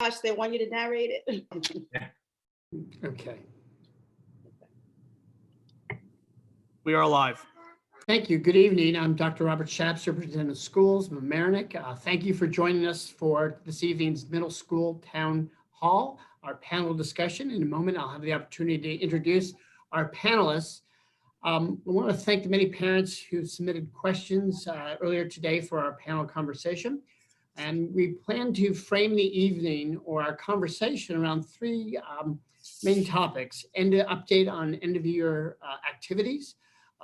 gosh, they want you to narrate it. Okay. We are live. Thank you. Good evening. I'm Dr. Robert Schaap, Superintendent of Schools, Mamaroneck. Thank you for joining us for this evening's middle school town hall, our panel discussion. In a moment, I'll have the opportunity to introduce our panelists. I want to thank the many parents who submitted questions earlier today for our panel conversation. And we plan to frame the evening or our conversation around three main topics: update on end of year activities.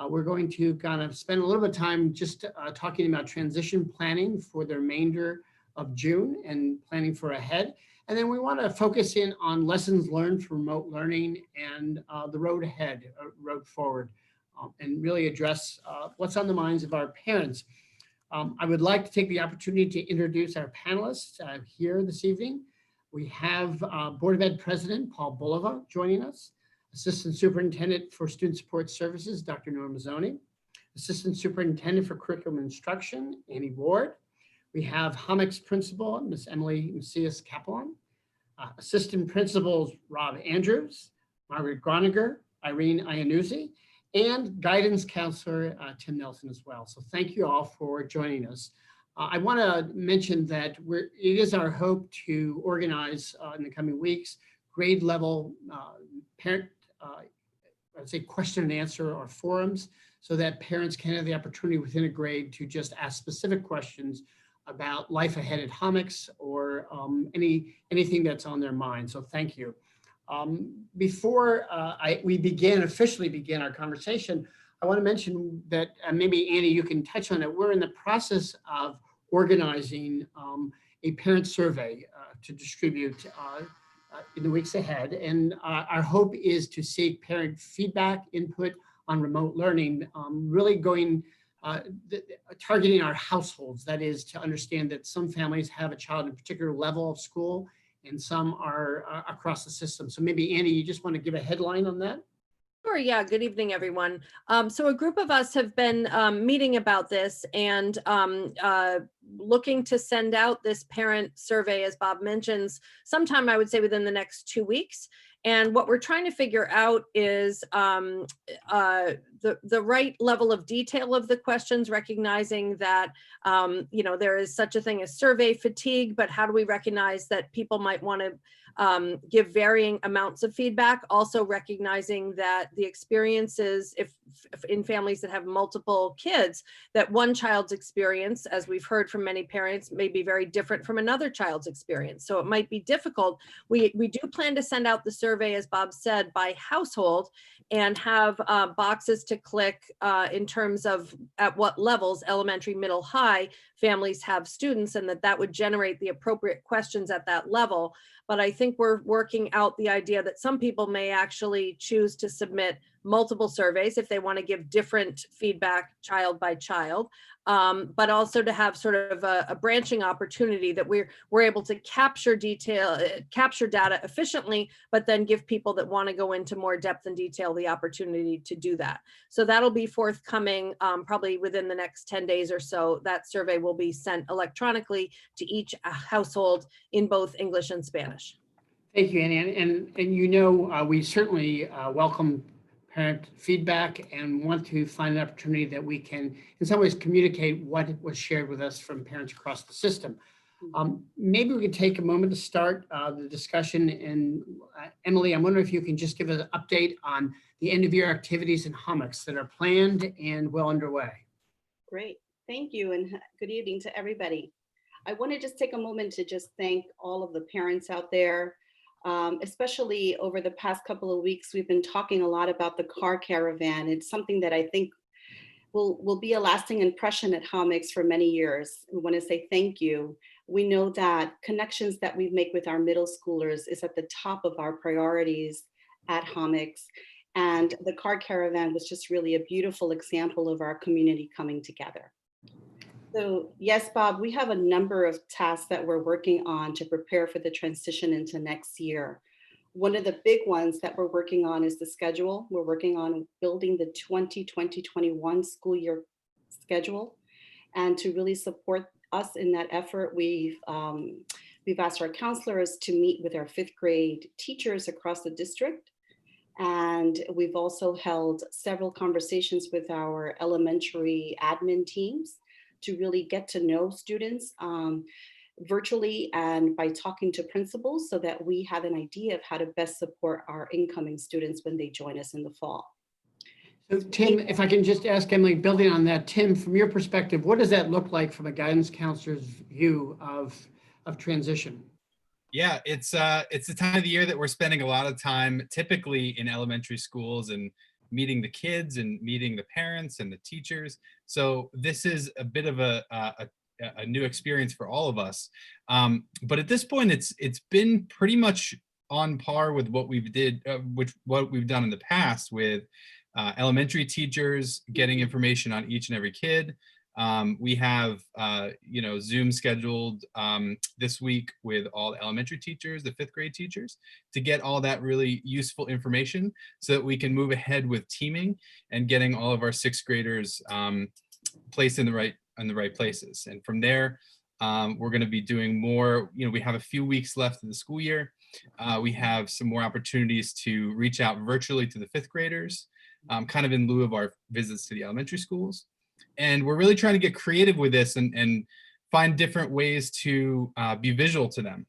We're going to kind of spend a little bit of time just talking about transition planning for the remainder of June and planning for ahead. And then we want to focus in on lessons learned from remote learning and the road ahead, road forward, and really address what's on the minds of our parents. I would like to take the opportunity to introduce our panelists here this evening. We have Board of Ed President Paul Bulova joining us, Assistant Superintendent for Student Support Services, Dr. Norma Mazzoni, Assistant Superintendent for Curriculum Instruction, Annie Ward. We have Hommocks Principal, Ms. Emily Macias Kaplan, Assistant Principals Rob Andrews, Margaret Groninger, Irene Iannuzzi, and Guidance Counselor Tim Nelson as well. So thank you all for joining us. I want to mention that it is our hope to organize in the coming weeks grade level parent I'd say question and answer or forums, so that parents can have the opportunity within a grade to just ask specific questions about life ahead at Hommocks or anything that's on their mind. So thank you. Before we officially begin our conversation, I want to mention that maybe Annie, you can touch on it. We're in the process of organizing a parent survey to distribute in the weeks ahead. And our hope is to seek parent feedback, input on remote learning, really targeting our households. That is to understand that some families have a child in a particular level of school and some are across the system. So maybe Annie, you just want to give a headline on that? Sure. Yeah. Good evening, everyone. So a group of us have been meeting about this and looking to send out this parent survey, as Bob mentions, sometime I would say within the next 2 weeks. And what we're trying to figure out is the right level of detail of the questions, recognizing that there is such a thing as survey fatigue, but how do we recognize that people might want to give varying amounts of feedback, also recognizing that the experiences, if in families that have multiple kids, that one child's experience, as we've heard from many parents, may be very different from another child's experience. So it might be difficult. We do plan to send out the survey, as Bob said, by household and have boxes to click in terms of at what levels, elementary, middle, high, families have students, and that would generate the appropriate questions at that level. But I think we're working out the idea that some people may actually choose to submit multiple surveys if they want to give different feedback child by child, but also to have sort of a branching opportunity that we're able to capture data efficiently, but then give people that want to go into more depth and detail the opportunity to do that. So that'll be forthcoming probably within the next 10 days or so. That survey will be sent electronically to each household in both English and Spanish. Thank you, Annie. And we certainly welcome parent feedback and want to find an opportunity that we can, in some ways, communicate what was shared with us from parents across the system. Maybe we could take a moment to start the discussion. And Emily, I'm wondering if you can just give us an update on the end of year activities in Hommocks that are planned and well underway. Great, thank you, and good evening to everybody. I want to just take a moment to just thank all of the parents out there. Especially over the past couple of weeks, we've been talking a lot about the car caravan. It's something that I think will be a lasting impression at Hommocks for many years. We want to say thank you. We know that connections that we make with our middle schoolers is at the top of our priorities at Hommocks. And the car caravan was just really a beautiful example of our community coming together. So yes, Bob, we have a number of tasks that we're working on to prepare for the transition into next year. One of the big ones that we're working on is the schedule. We're working on building the 2020-21 school year schedule. And to really support us in that effort, we've We've asked our counselors to meet with our 5th grade teachers across the district. And we've also held several conversations with our elementary admin teams to really get to know students virtually and by talking to principals so that we have an idea of how to best support our incoming students when they join us in the fall. So Tim, if I can just ask Emily, building on that, Tim, from your perspective, what does that look like from a guidance counselor's view of transition? Yeah, it's the time of the year that we're spending a lot of time typically in elementary schools and meeting the kids and meeting the parents and the teachers. So this is a bit of a new experience for all of us. But at this point, it's been pretty much on par with what we've done in the past with elementary teachers getting information on each and every kid. We have, Zoom scheduled this week with all the elementary teachers, the 5th grade teachers, to get all that really useful information so that we can move ahead with teaming and getting all of our 6th graders placed in the right places. And from there, we're going to be doing more. We have a few weeks left in the school year. We have some more opportunities to reach out virtually to the 5th graders, kind of in lieu of our visits to the elementary schools. And we're really trying to get creative with this and find different ways to be visual to them.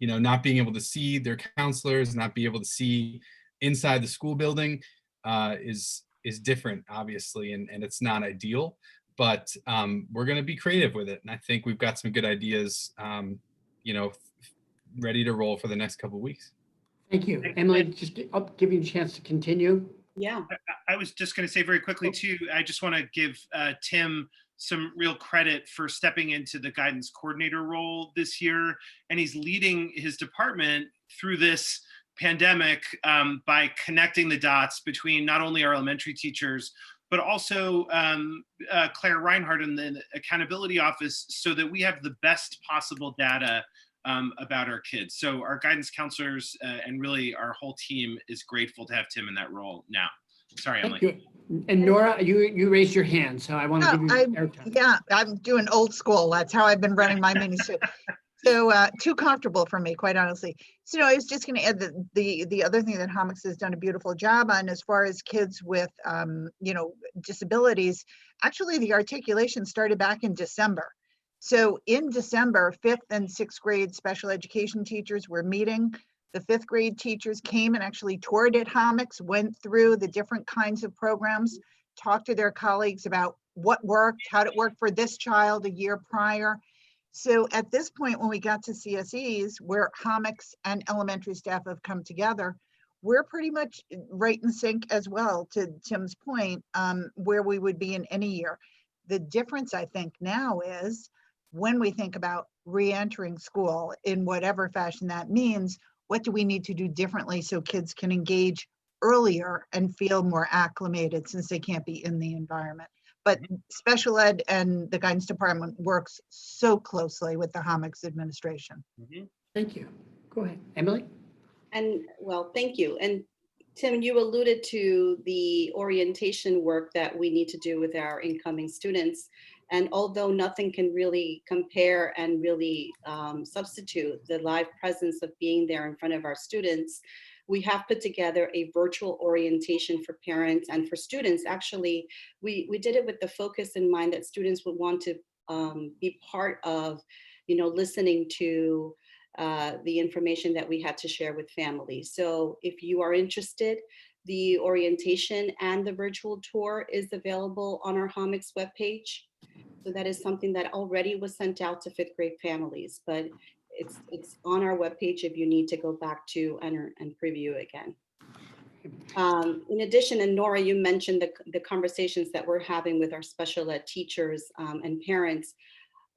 Not being able to see their counselors, not be able to see inside the school building is different, obviously, and it's not ideal. But we're going to be creative with it, and I think we've got some good ideas, ready to roll for the next couple of weeks. Thank you, Emily. Just I'll give you a chance to continue. Yeah. I was just going to say very quickly too, I just want to give Tim some real credit for stepping into the guidance coordinator role this year. And he's leading his department through this pandemic by connecting the dots between not only our elementary teachers, but also Claire Reinhardt in the accountability office so that we have the best possible data about our kids. So our guidance counselors and really our whole team is grateful to have Tim in that role now. Sorry, Emily. Thank you. And Nora, you raised your hand, so I want to give you airtime. Yeah, I'm doing old school. That's how I've been running my mini soup. So too comfortable for me, quite honestly. So I was just going to add that the other thing that Hommocks has done a beautiful job on as far as kids with, disabilities, actually the articulation started back in December. So in December, 5th and 6th grade special education teachers were meeting. The 5th grade teachers came and actually toured at Hommocks, went through the different kinds of programs, talked to their colleagues about what worked, how it worked for this child a year prior. So at this point, when we got to CSEs, where Hommocks and elementary staff have come together, we're pretty much right in sync as well, to Tim's point, where we would be in any year. The difference, I think, now is when we think about re-entering school in whatever fashion that means, what do we need to do differently so kids can engage earlier and feel more acclimated since they can't be in the environment? But special ed and the guidance department works so closely with the Hommocks administration. Thank you. Go ahead, Emily. And well, thank you. And Tim, you alluded to the orientation work that we need to do with our incoming students. And although nothing can really compare and really substitute the live presence of being there in front of our students, we have put together a virtual orientation for parents and for students. Actually, we did it with the focus in mind that students would want to be part of, listening to the information that we had to share with families. So if you are interested, the orientation and the virtual tour is available on our Hommocks webpage. So that is something that already was sent out to 5th grade families, but it's on our webpage if you need to go back to and preview again. In addition, and Nora, you mentioned the conversations that we're having with our special ed teachers and parents.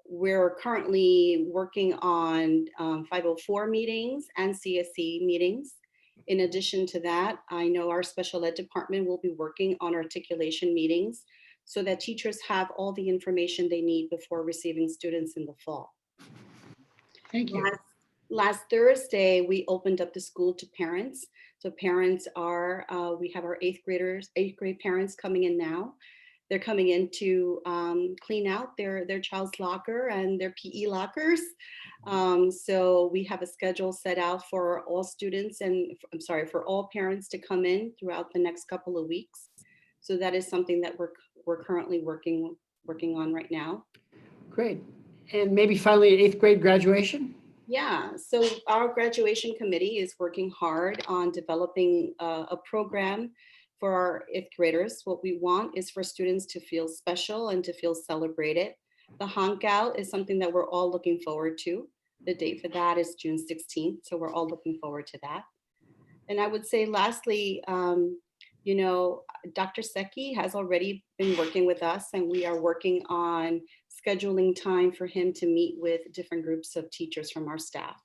We're currently working on 504 meetings and CSE meetings. In addition to that, I know our special ed department will be working on articulation meetings so that teachers have all the information they need before receiving students in the fall. Thank you. Last Thursday, we opened up the school to parents. So parents are, we have our 8th grade parents coming in now. They're coming in to clean out their child's locker and their PE lockers. So we have a schedule set out for all students and I'm sorry, for all parents to come in throughout the next couple of weeks. So that is something that we're currently working on right now. Great. And maybe finally, 8th grade graduation? Yeah, so our graduation committee is working hard on developing a program for our 8th graders. What we want is for students to feel special and to feel celebrated. The honk out is something that we're all looking forward to. The date for that is June 16th, so we're all looking forward to that. And I would say lastly, you know, Dr. Secchi has already been working with us and we are working on scheduling time for him to meet with different groups of teachers from our staff.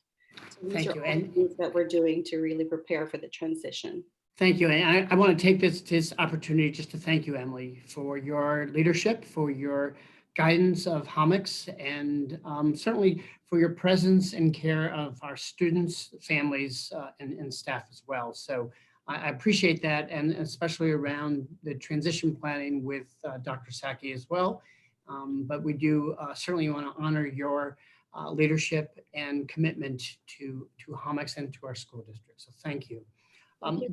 So these Thank are you. all the things that we're doing to really prepare for the transition. Thank you. And I want to take this opportunity just to thank you, Emily, for your leadership, for your guidance of Hommocks, and certainly for your presence and care of our students, families, and staff as well. So I appreciate that, and especially around the transition planning with Dr. Saki as well. But we do certainly want to honor your leadership and commitment to Hommocks and to our school district. So thank you.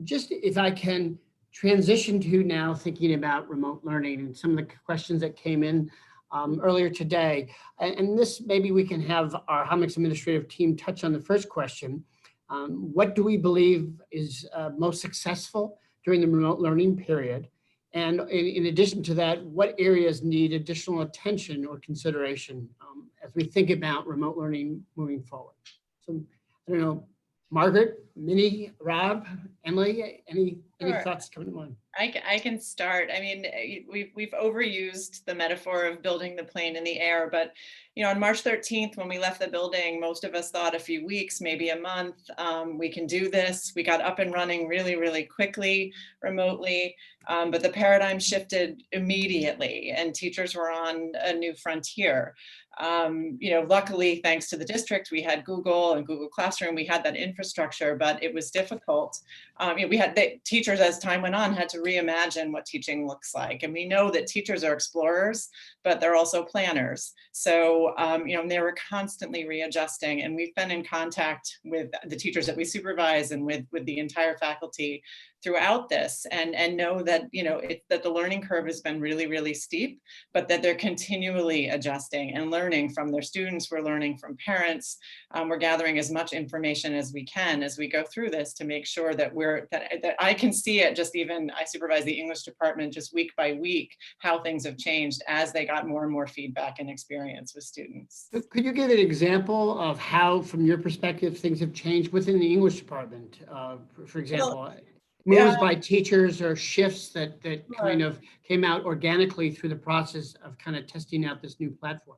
Just if I can transition to now thinking about remote learning and some of the questions that came in earlier today. And this, maybe we can have our Hommocks administrative team touch on the first question. What do we believe is most successful during the remote learning period? And in addition to that, what areas need additional attention or consideration as we think about remote learning moving forward? So I don't know, Margaret, Minnie, Rob, Emily, any Sure. thoughts coming to mind? I can start. I mean, we've overused the metaphor of building the plane in the air, but you know, on March 13th, when we left the building, most of us thought a few weeks, maybe a month, we can do this. We got up and running really, really quickly, remotely, but the paradigm shifted immediately, and teachers were on a new frontier. You know, luckily, thanks to the district, we had Google and Google Classroom. We had that infrastructure, but it was difficult. You know, we had the teachers, as time went on, had to reimagine what teaching looks like. And we know that teachers are explorers, but they're also planners. So, you know, they were constantly readjusting. And we've been in contact with the teachers that we supervise and with the entire faculty throughout this, and know that, you know, that the learning curve has been really, really steep, but that they're continually adjusting and learning from their students. We're learning from parents. We're gathering as much information as we can as we go through this to make sure that that I can see it. Just even, I supervise the English department, just week by week, how things have changed as they got more and more feedback and experience with students. Could you give an example of how, from your perspective, things have changed within the English department? For example, moves by teachers or shifts that kind of came out organically through the process of kind of testing out this new platform?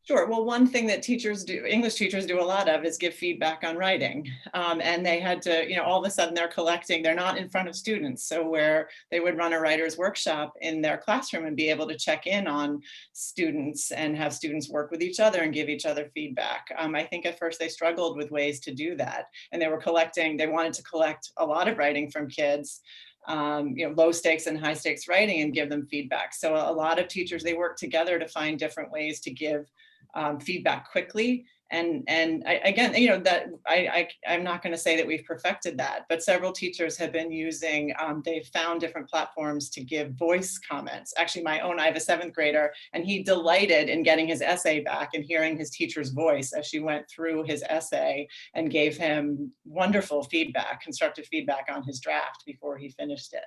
Sure. Well, one thing that teachers do, English teachers do a lot of, is give feedback on writing. And they had to, you know, all of a sudden they're not in front of students. So where they would run a writer's workshop in their classroom and be able to check in on students and have students work with each other and give each other feedback. I think at first they struggled with ways to do that. And they wanted to collect a lot of writing from kids. You know, low stakes and high stakes writing and give them feedback. So a lot of teachers, they work together to find different ways to give feedback quickly. And again, you know, that I'm not going to say that we've perfected that, but several teachers have been using, they've found different platforms to give voice comments. Actually, I have a 7th grader, and he delighted in getting his essay back and hearing his teacher's voice as she went through his essay and gave him wonderful feedback, constructive feedback on his draft before he finished it.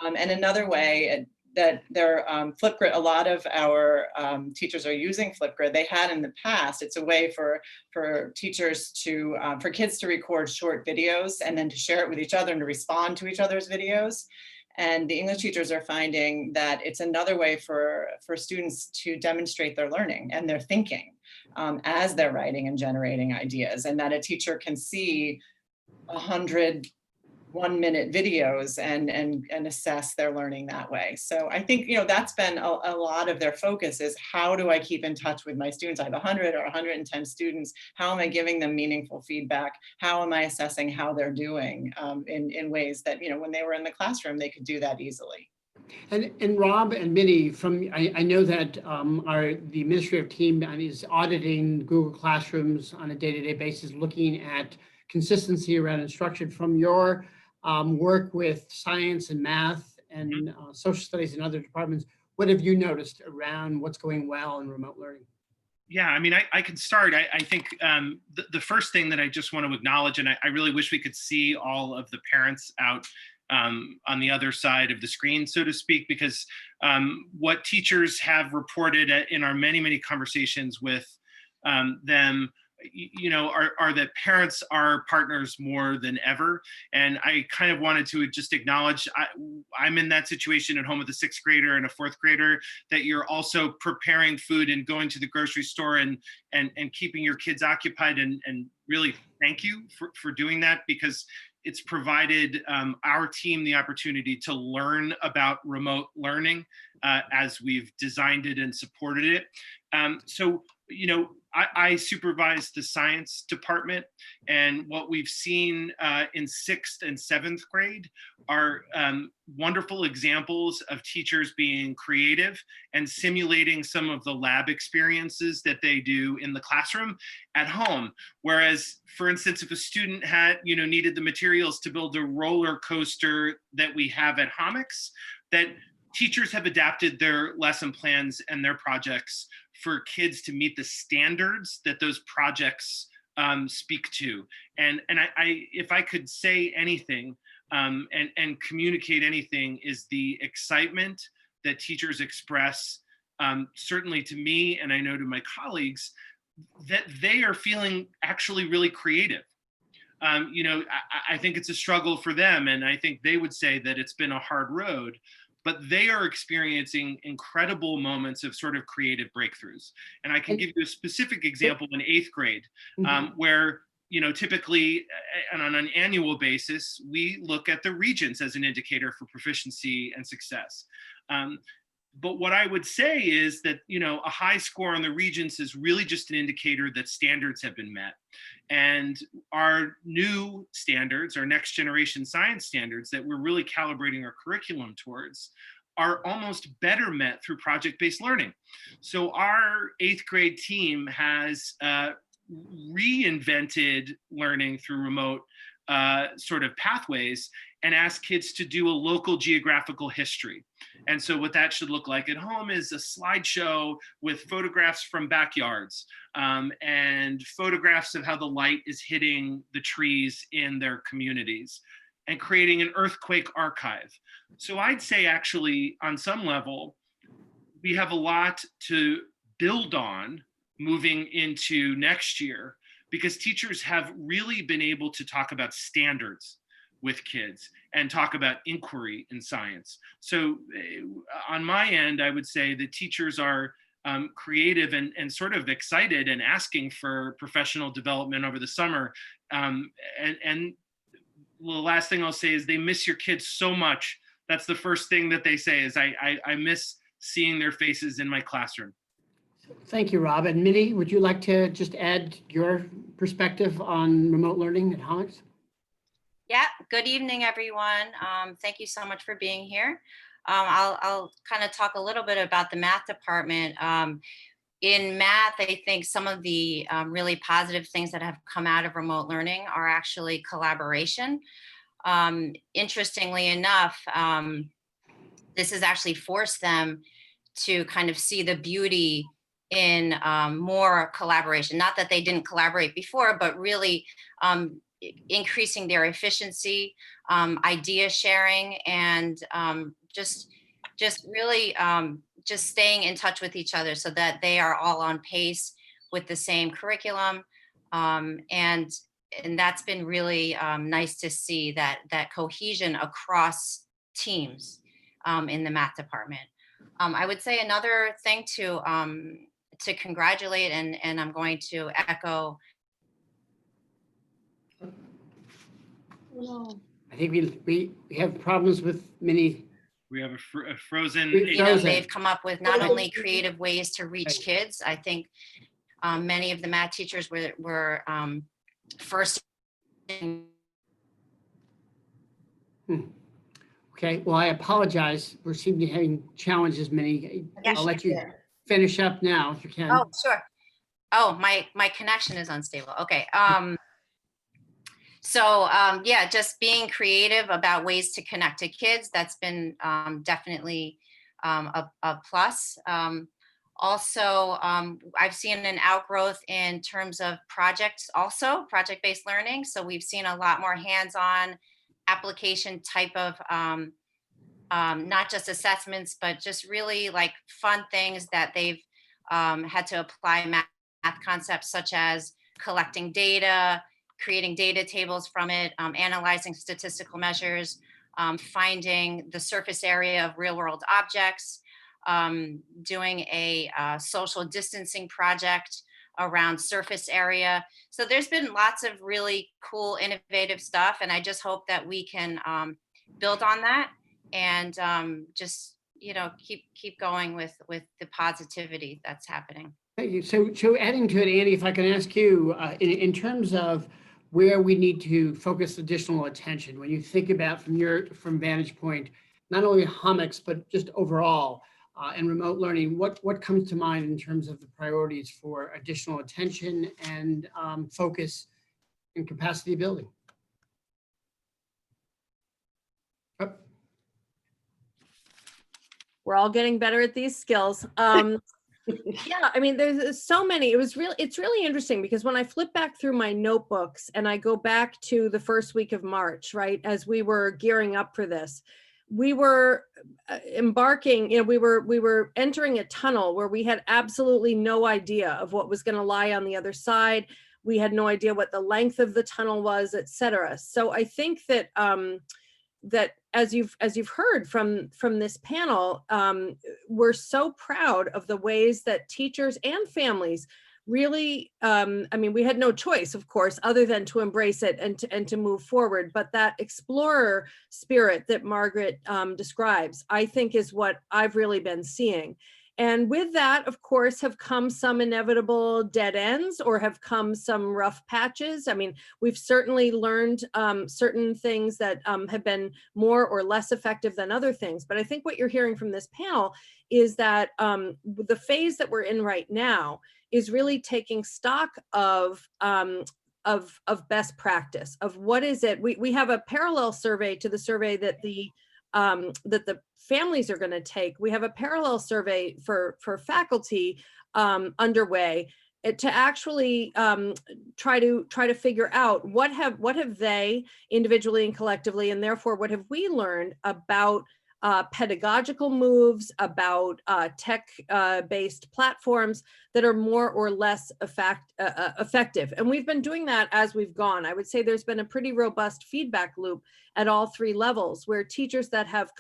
And another way that they're Flipgrid, a lot of our teachers are using Flipgrid. They had in the past. It's a way for teachers to, for kids to record short videos and then to share it with each other and to respond to each other's videos. And the English teachers are finding that it's another way for students to demonstrate their learning and their thinking as they're writing and generating ideas, and that a teacher can see 100 1-minute videos and assess their learning that way. So I think, you know, that's been a lot of their focus, is how do I keep in touch with my students? I have 100 or 110 students. How am I giving them meaningful feedback? How am I assessing how they're doing in ways that, you know, when they were in the classroom, they could do that easily. And Rob and Minnie, I know that the administrative team is auditing Google Classrooms on a day-to-day basis, looking at consistency around instruction. From your work with science and math and social studies and other departments, what have you noticed around what's going well in remote learning? Yeah, I mean, I can start. I think the first thing that I just want to acknowledge, and I really wish we could see all of the parents out on the other side of the screen, so to speak, because what teachers have reported in our many conversations with them, are that parents are partners more than ever. And I kind of wanted to just acknowledge I'm in that situation at home with a 6th grader and a 4th grader, that you're also preparing food and going to the grocery store and keeping your kids occupied, and really thank you for doing that, because it's provided our team the opportunity to learn about remote learning as we've designed it and supported it. So, I supervise the science department, and what we've seen in 6th and 7th grade are wonderful examples of teachers being creative and simulating some of the lab experiences that they do in the classroom at home. Whereas, for instance, if a student had, needed the materials to build a roller coaster that we have at Hommocks, that teachers have adapted their lesson plans and their projects for kids to meet the standards that those projects speak to. And I if I could say anything and communicate anything, is the excitement that teachers express, certainly to me, and I know to my colleagues, that they are feeling actually really creative. I think it's a struggle for them, and I think they would say that it's been a hard road, but they are experiencing incredible moments of sort of creative breakthroughs. And I can give you a specific example in 8th grade, where, typically and on an annual basis, we look at the regents as an indicator for proficiency and success. But what I would say is that, a high score on the regents is really just an indicator that standards have been met. And our new standards, our next generation science standards that we're really calibrating our curriculum towards, are almost better met through project-based learning. So our 8th grade team has reinvented learning through remote sort of pathways, and ask kids to do a local geographical history. And so what that should look like at home is a slideshow with photographs from backyards and photographs of how the light is hitting the trees in their communities, and creating an earthquake archive. So I'd say, actually, on some level, we have a lot to build on moving into next year, because teachers have really been able to talk about standards with kids and talk about inquiry in science. So on my end, I would say that teachers are creative and sort of excited and asking for professional development over the summer. And the last thing I'll say is they miss your kids so much. That's the first thing that they say is, I miss seeing their faces in my classroom. Thank you, Rob. And Minnie, would you like to just add your perspective on remote learning at Hommocks? Yeah, good evening, everyone. Thank you so much for being here. I'll kind of talk a little bit about the math department. In math, I think some of the really positive things that have come out of remote learning are actually collaboration. Interestingly enough, this has actually forced them to kind of see the beauty in more collaboration. Not that they didn't collaborate before, but really increasing their efficiency, idea sharing, and just really just staying in touch with each other so that they are all on pace with the same curriculum. And that's been really nice to see that cohesion across teams in the math department. I would say another thing to congratulate, and I'm going to echo. I think we have problems with Minnie. We have a frozen. They've come up with not only creative ways to reach kids. I think many of the math teachers were first. Okay, well, I apologize. We seem to be having challenges, Minnie. I'll let you finish up now if you can. Oh, sure. Oh, my connection is unstable. Okay. Yeah, just being creative about ways to connect to kids. That's been definitely a plus. Also, I've seen an outgrowth in terms of projects, also project-based learning. So we've seen a lot more hands-on application type of not just assessments, but just really like fun things that they've had to apply math concepts such as collecting data, creating data tables from it, analyzing statistical measures, finding the surface area of real world objects, doing a social distancing project around surface area. So there's been lots of really cool, innovative stuff. And I just hope that we can build on that and just, keep going with the positivity that's happening. Thank you. So adding to it, Andy, if I can ask you, in terms of where we need to focus additional attention, when you think about from vantage point, not only Hommocks, but just overall and remote learning, what comes to mind in terms of the priorities for additional attention and focus and capacity building? Oh. We're all getting better at these skills. Yeah, I mean, there's so many. It's really interesting because when I flip back through my notebooks and I go back to the first week of March, right, as we were gearing up for this, we were embarking, we were entering a tunnel where we had absolutely no idea of what was going to lie on the other side. We had no idea what the length of the tunnel was, et cetera. So I think that that as you've heard from this panel, we're so proud of the ways that teachers and families really, I mean, we had no choice, of course, other than to embrace it and to move forward. But that explorer spirit that Margaret describes, I think is what I've really been seeing. And with that, of course, have come some inevitable dead ends or have come some rough patches. I mean, we've certainly learned certain things that have been more or less effective than other things. But I think what you're hearing from this panel is that the phase that we're in right now is really taking stock of best practice, of what is it. We have a parallel survey to the survey that the families are going to take. We have a parallel survey for faculty underway to actually try to figure out what have they individually and collectively, and therefore what have we learned about pedagogical moves, about tech-based platforms that are more or less effective. And we've been doing that as we've gone. I would say there's been a pretty robust feedback loop at all three levels, where teachers that have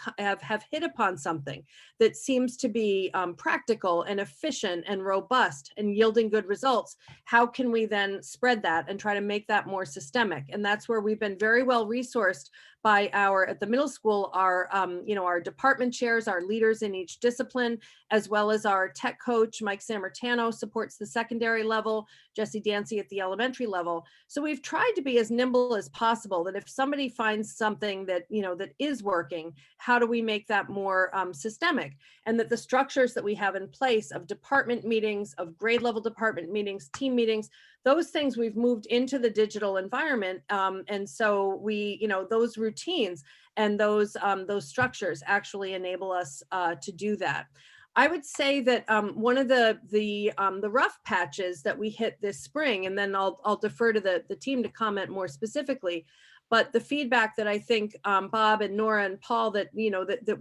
hit upon something that seems to be practical and efficient and robust and yielding good results, how can we then spread that and try to make that more systemic? And that's where we've been very well resourced by at the middle school, our department chairs, our leaders in each discipline, as well as our tech coach, Mike Sammartano, supports the secondary level, Jesse Dancy at the elementary level. So we've tried to be as nimble as possible, that if somebody finds something that, that is working, how do we make that more systemic? And that the structures that we have in place of department meetings, of grade level department meetings, team meetings, those things we've moved into the digital environment. And so we, those routines and those structures actually enable us to do that. I would say that one of the rough patches that we hit this spring, and then I'll defer to the team to comment more specifically, but the feedback that I think Bob and Nora and Paul that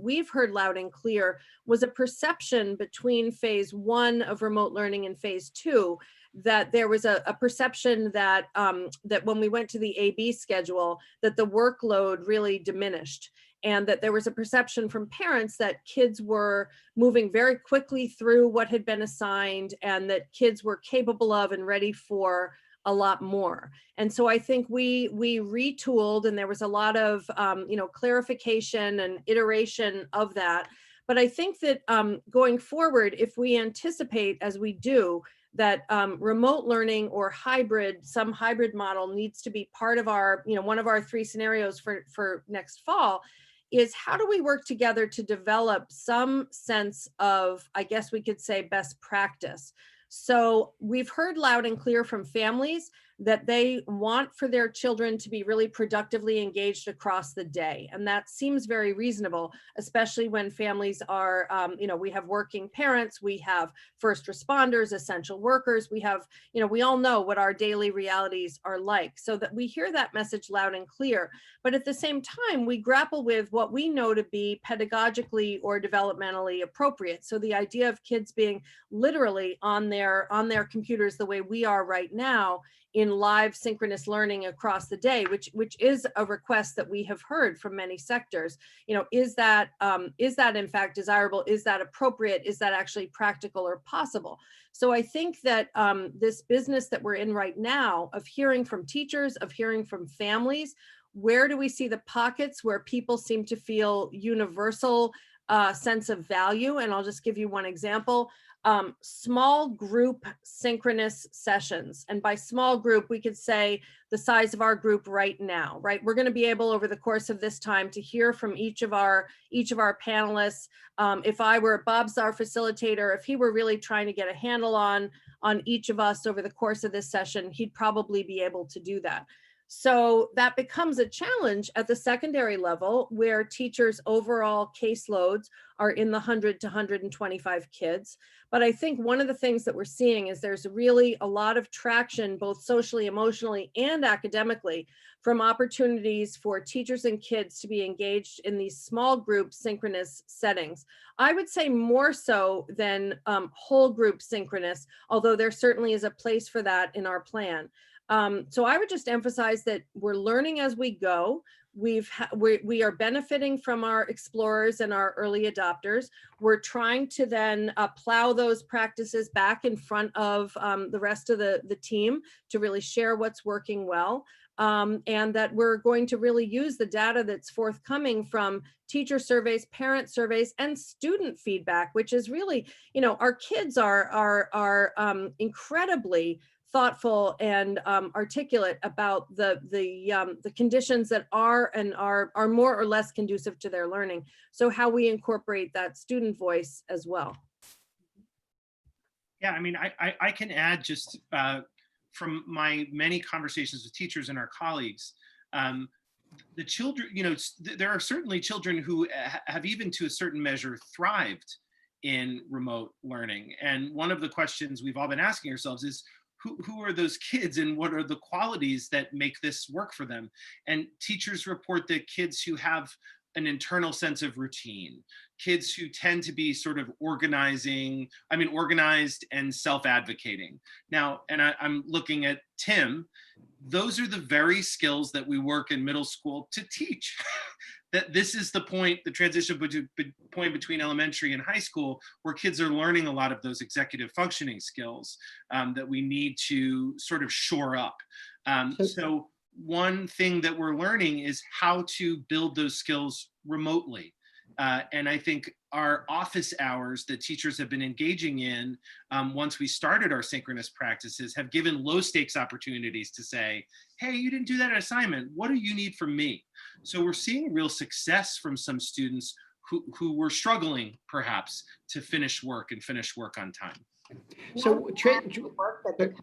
we've heard loud and clear was a perception between phase 1 of remote learning and phase 2, that there was a perception that that when we went to the AB schedule, that the workload really diminished. And that there was a perception from parents that kids were moving very quickly through what had been assigned, and that kids were capable of and ready for a lot more. And so I think we retooled, and there was a lot of clarification and iteration of that. But I think that going forward, if we anticipate, as we do, that remote learning or some hybrid model needs to be part of our, one of our 3 scenarios for next fall, is how do we work together to develop some sense of, I guess we could say, best practice. So we've heard loud and clear from families that they want for their children to be really productively engaged across the day. And that seems very reasonable, especially when families are, we have working parents, we have first responders, essential workers, we have, we all know what our daily realities are like. So that we hear that message loud and clear. But at the same time, we grapple with what we know to be pedagogically or developmentally appropriate. So the idea of kids being literally on their computers the way we are right now in live synchronous learning across the day, which is a request that we have heard from many sectors. Is that in fact desirable? Is that appropriate? Is that actually practical or possible? So I think that this business that we're in right now of hearing from teachers, of hearing from families, where do we see the pockets where people seem to feel universal sense of value? And I'll just give you one example. Small group synchronous sessions. And by small group, we could say the size of our group right now, right? We're going to be able over the course of this time to hear from each of our panelists. If I were Bob's our facilitator, if he were really trying to get a handle on each of us over the course of this session, he'd probably be able to do that. So that becomes a challenge at the secondary level where teachers' overall caseloads are in the 100 to 125 kids. But I think one of the things that we're seeing is there's really a lot of traction, both socially, emotionally, and academically, from opportunities for teachers and kids to be engaged in these small group synchronous settings. I would say more so than whole group synchronous, although there certainly is a place for that in our plan. So I would just emphasize that we're learning as we go. We are benefiting from our explorers and our early adopters. We're trying to then plow those practices back in front of the rest of the team to really share what's working well. And that we're going to really use the data that's forthcoming from teacher surveys, parent surveys, and student feedback, which is really, our kids are incredibly thoughtful and articulate about the conditions that are more or less conducive to their learning. So how we incorporate that student voice as well. Yeah, I mean, I can add just from my many conversations with teachers and our colleagues, the children, there are certainly children who have even to a certain measure thrived in remote learning. And one of the questions we've all been asking ourselves is, who are those kids and what are the qualities that make this work for them? And teachers report that kids who have an internal sense of routine, kids who tend to be sort of organized and self-advocating. Now, and I'm looking at Tim, those are the very skills that we work in middle school to teach. That this is the point, the transition point between elementary and high school, where kids are learning a lot of those executive functioning skills that we need to sort of shore up. So one thing that we're learning is how to build those skills remotely. And I think our office hours that teachers have been engaging in once we started our synchronous practices have given low stakes opportunities to say, hey, you didn't do that assignment. What do you need from me? So we're seeing real success from some students who were struggling perhaps to finish work on time. So the work that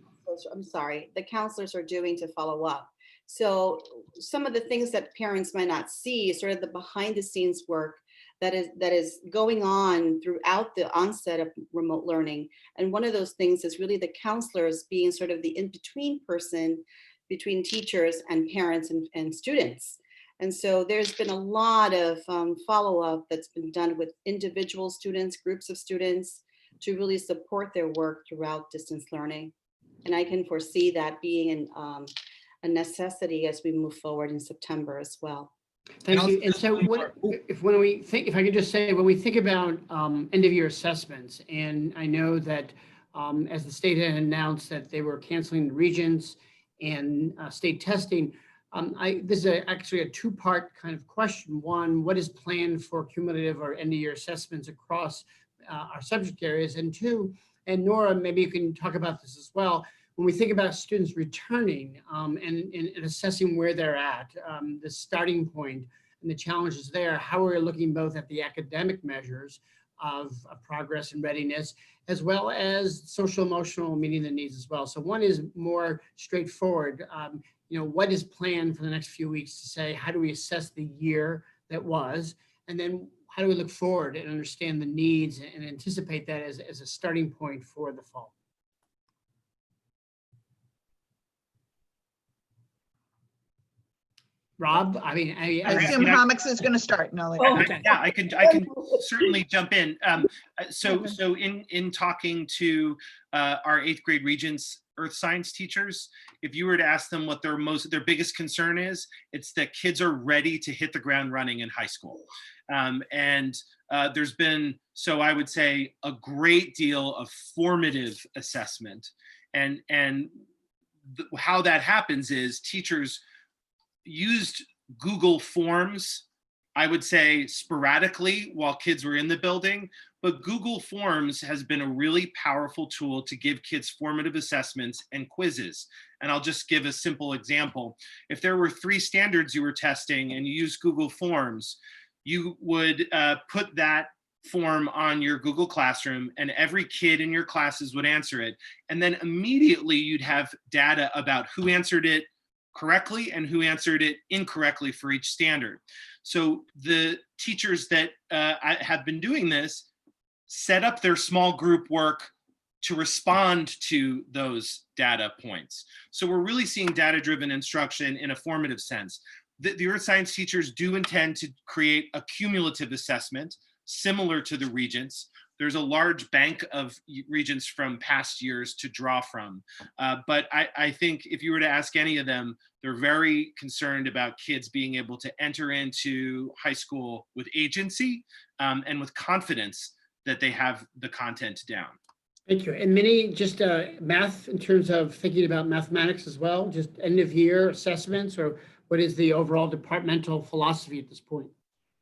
the counselors are doing to follow up. So some of the things that parents might not see is sort of the behind the scenes work that is going on throughout the onset of remote learning. And one of those things is really the counselors being sort of the in-between person between teachers and parents and students. And so there's been a lot of follow-up that's been done with individual students, groups of students, to really support their work throughout distance learning. And I can foresee that being a necessity as we move forward in September as well. Thank you. And so when we think about end of year assessments, and I know that as the state had announced that they were canceling the regents and state testing, this is actually a two-part kind of question. One, what is planned for cumulative or end of year assessments across our subject areas? And two, and Nora, maybe you can talk about this as well, when we think about students returning and assessing where they're at, the starting point, and the challenges there, how we're looking both at the academic measures of progress and readiness, as well as social emotional, meeting the needs as well. So one is more straightforward. What is planned for the next few weeks to say, how do we assess the year that was? And then how do we look forward and understand the needs and anticipate that as a starting point for the fall? Rob, I assume Hommocks is going to start. No, okay. Yeah, I can certainly jump in. So in talking to our 8th grade Regents earth science teachers, if you were to ask them what their biggest concern is, it's that kids are ready to hit the ground running in high school. There's been, so I would say, a great deal of formative assessment, and how that happens is teachers used Google Forms, I would say sporadically while kids were in the building, but Google Forms has been a really powerful tool to give kids formative assessments and quizzes. And I'll just give a simple example. If there were 3 standards you were testing and you used Google Forms, you would put that form on your Google Classroom, and every kid in your classes would answer it. And then immediately you'd have data about who answered it correctly and who answered it incorrectly for each standard. So the teachers that have been doing this set up their small group work to respond to those data points. So we're really seeing data-driven instruction in a formative sense. The earth science teachers do intend to create a cumulative assessment similar to the Regents. There's a large bank of Regents from past years to draw from. But I think if you were to ask any of them, they're very concerned about kids being able to enter into high school with agency and with confidence that they have the content down. Thank you. And Minnie, just math in terms of thinking about mathematics as well, just end of year assessments, or what is the overall departmental philosophy at this point?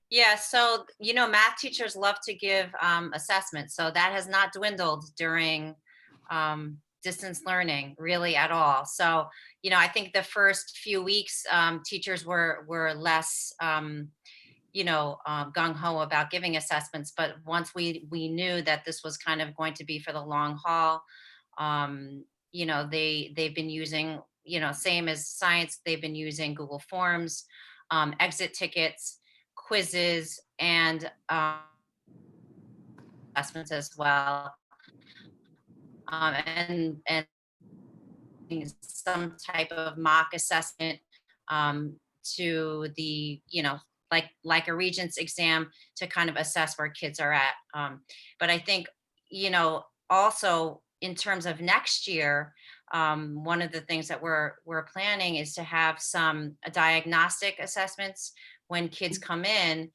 Yeah, so, math teachers love to give assessments. So that has not dwindled during distance learning really at all. So, I think the first few weeks, teachers were less, gung-ho about giving assessments. But once we knew that this was kind of going to be for the long haul, they've been using, same as science, they've been using Google Forms, exit tickets, quizzes, and assessments as well, and some type of mock assessment to the, like a Regents exam to kind of assess where kids are at. But I think, also in terms of next year, one of the things that we're planning is to have some diagnostic assessments when kids come in,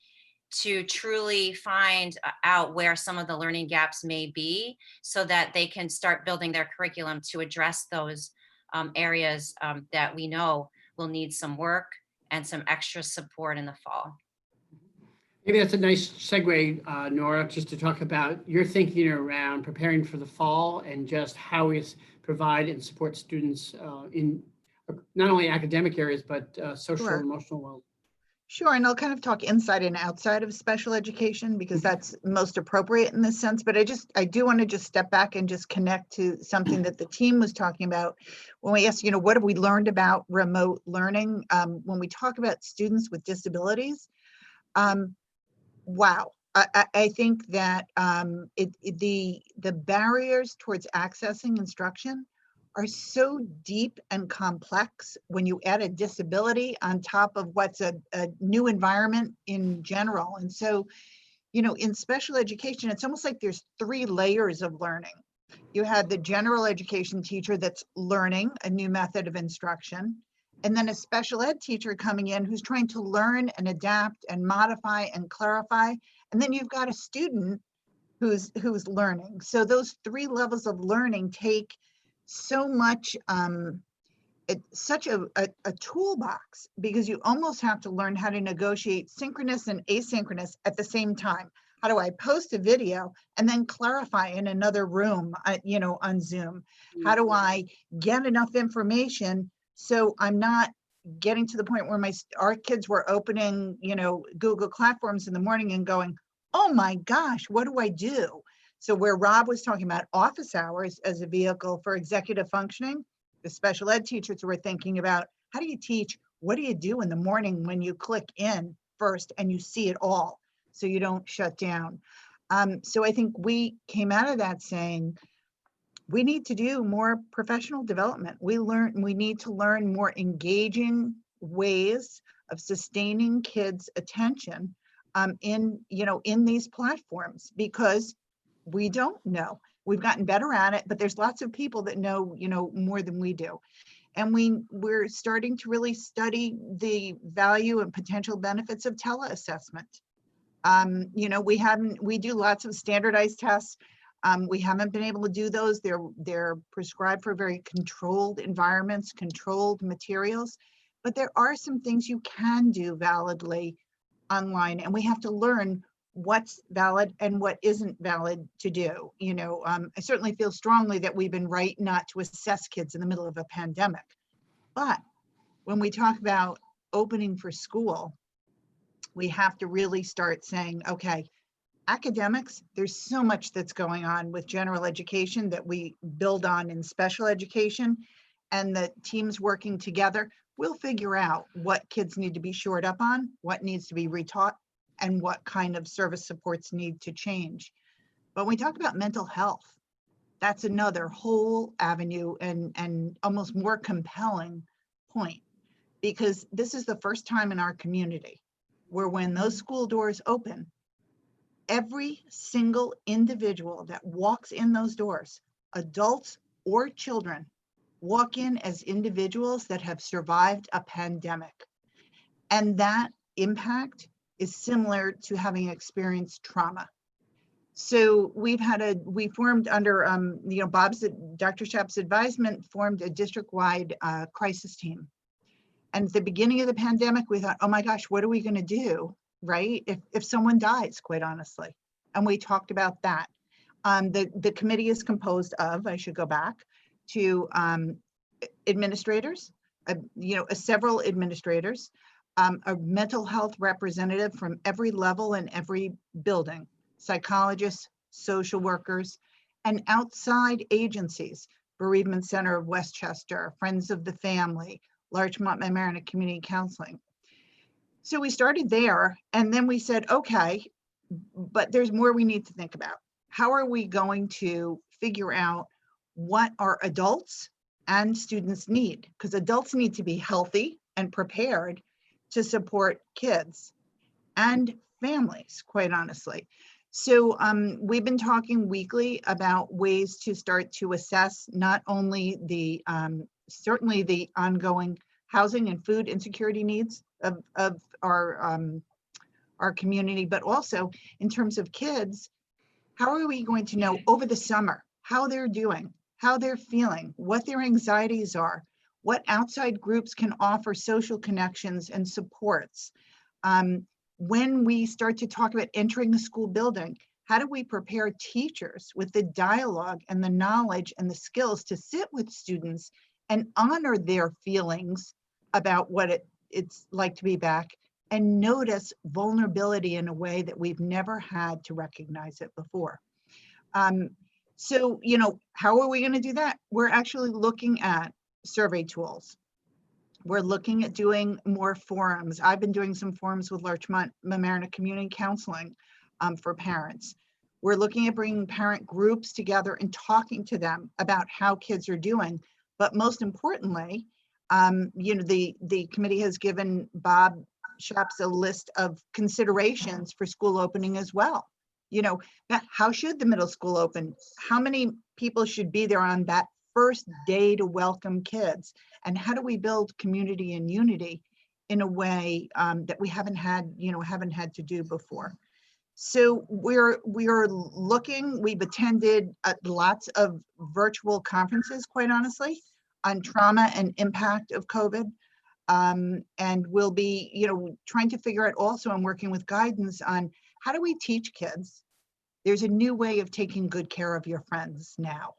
to truly find out where some of the learning gaps may be, so that they can start building their curriculum to address those areas that we know will need some work and some extra support in the fall. Maybe that's a nice segue, Nora, just to talk about your thinking around preparing for the fall and just how we provide and support students in not only academic areas, but social and emotional well. Sure, and I'll kind of talk inside and outside of special education because that's most appropriate in this sense. But I do want to just step back and just connect to something that the team was talking about when we asked, what have we learned about remote learning? When we talk about students with disabilities, wow. I think that the barriers towards accessing instruction are so deep and complex when you add a disability on top of what's a new environment in general. And so, in special education, it's almost like there's 3 layers of learning. You had the general education teacher that's learning a new method of instruction, and then a special ed teacher coming in who's trying to learn and adapt and modify and clarify. And then you've got a student who's learning. So those 3 levels of learning take so much, it's such a toolbox, because you almost have to learn how to negotiate synchronous and asynchronous at the same time. How do I post a video and then clarify in another room, on Zoom? How do I get enough information so I'm not, getting to the point where our kids were opening, Google platforms in the morning and going, oh my gosh, what do I do? So where Rob was talking about office hours as a vehicle for executive functioning, the special ed teachers were thinking about, how do you teach? What do you do in the morning when you click in first and you see it all so you don't shut down? So I think we came out of that saying, we need to do more professional development. We need to learn more engaging ways of sustaining kids' attention in these platforms, because we don't know. We've gotten better at it, but there's lots of people that know, more than we do. And we're starting to really study the value and potential benefits of teleassessment. We do lots of standardized tests. We haven't been able to do those. They're prescribed for very controlled environments, controlled materials, but there are some things you can do validly online, and we have to learn what's valid and what isn't valid to do. I certainly feel strongly that we've been right not to assess kids in the middle of a pandemic. But when we talk about opening for school, we have to really start saying, okay, academics, there's so much that's going on with general education that we build on in special education, and the teams working together, we'll figure out what kids need to be shored up on, what needs to be retaught, and what kind of service supports need to change. But when we talk about mental health, that's another whole avenue and almost more compelling point, because this is the first time in our community where when those school doors open, every single individual that walks in those doors, adults or children, walk in as individuals that have survived a pandemic. And that impact is similar to having experienced trauma. So we formed under, Dr. Schaap's advisement, formed a district-wide crisis team. And at the beginning of the pandemic, we thought, oh my gosh, what are we gonna do, right? If someone dies, quite honestly. And we talked about that. The committee is composed of, I should go back to administrators, several administrators, a mental health representative from every level and every building, psychologists, social workers, and outside agencies, Bereavement Center of Westchester, Friends of the Family, Larchmont Mamaroneck Community Counseling. So we started there, and then we said, okay, but there's more we need to think about. How are we going to figure out what our adults and students need? Because adults need to be healthy and prepared to support kids and families, quite honestly. So we've been talking weekly about ways to start to assess not only the certainly the ongoing housing and food insecurity needs of our community, but also in terms of kids, how are we going to know over the summer how they're doing, how they're feeling, what their anxieties are, what outside groups can offer social connections and supports. When we start to talk about entering the school building, how do we prepare teachers with the dialogue and the knowledge and the skills to sit with students and honor their feelings about what it's like to be back, and notice vulnerability in a way that we've never had to recognize it before. So, how are we going to do that? We're actually looking at survey tools. We're looking at doing more forums. I've been doing some forums with Larchmont Mamaroneck Community Counseling for parents. We're looking at bringing parent groups together and talking to them about how kids are doing. But most importantly, the committee has given Bob Schaap's a list of considerations for school opening as well. How should the middle school open? How many people should be there on that first day to welcome kids? And how do we build community and unity in a way that we haven't had to do before? So we're looking, we've attended lots of virtual conferences, quite honestly, on trauma and impact of COVID. And we'll be, trying to figure out also and working with guidance on how do we teach kids? There's a new way of taking good care of your friends now.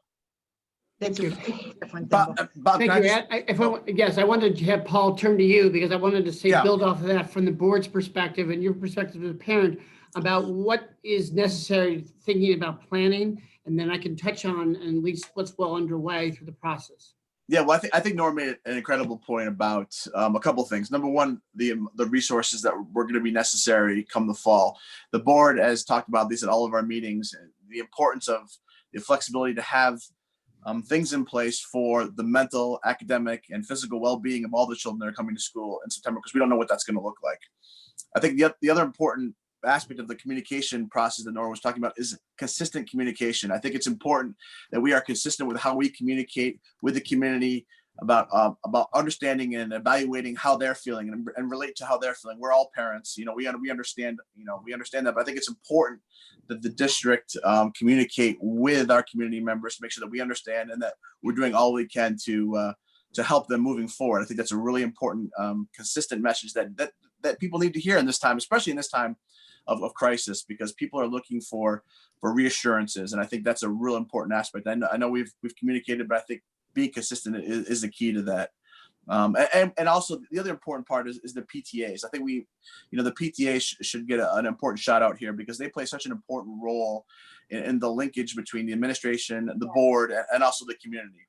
That's you. different than Bob, before. Bob, Thank can I you, just- Ed. Yes, I wanted to have Paul turn to you because I wanted to say, Yeah. build off of that from the board's perspective and your perspective as a parent about what is necessary thinking about planning. And then I can touch on at least what's well underway through the process. Yeah, well, I think Norm made an incredible point about a couple of things. Number one, the resources that were going to be necessary come the fall. The board has talked about these at all of our meetings, the importance of the flexibility to have things in place for the mental, academic, and physical well-being of all the children that are coming to school in September, because we don't know what that's going to look like. I think the other important aspect of the communication process that Nora was talking about is consistent communication. I think it's important that we are consistent with how we communicate with the community about understanding and evaluating how they're feeling and relate to how they're feeling. We're all parents, we understand that, but I think it's important that the district communicate with our community members to make sure that we understand and that we're doing all we can to help them moving forward. I think that's a really important consistent message that people need to hear in this time, especially in this time of crisis, because people are looking for reassurances, and I think that's a real important aspect. I know we've communicated, but I think being consistent is the key to that. And also the other important part is the PTAs. I think the PTA should get an important shout out here because they play such an important role in the linkage between the administration, the board, and also the community.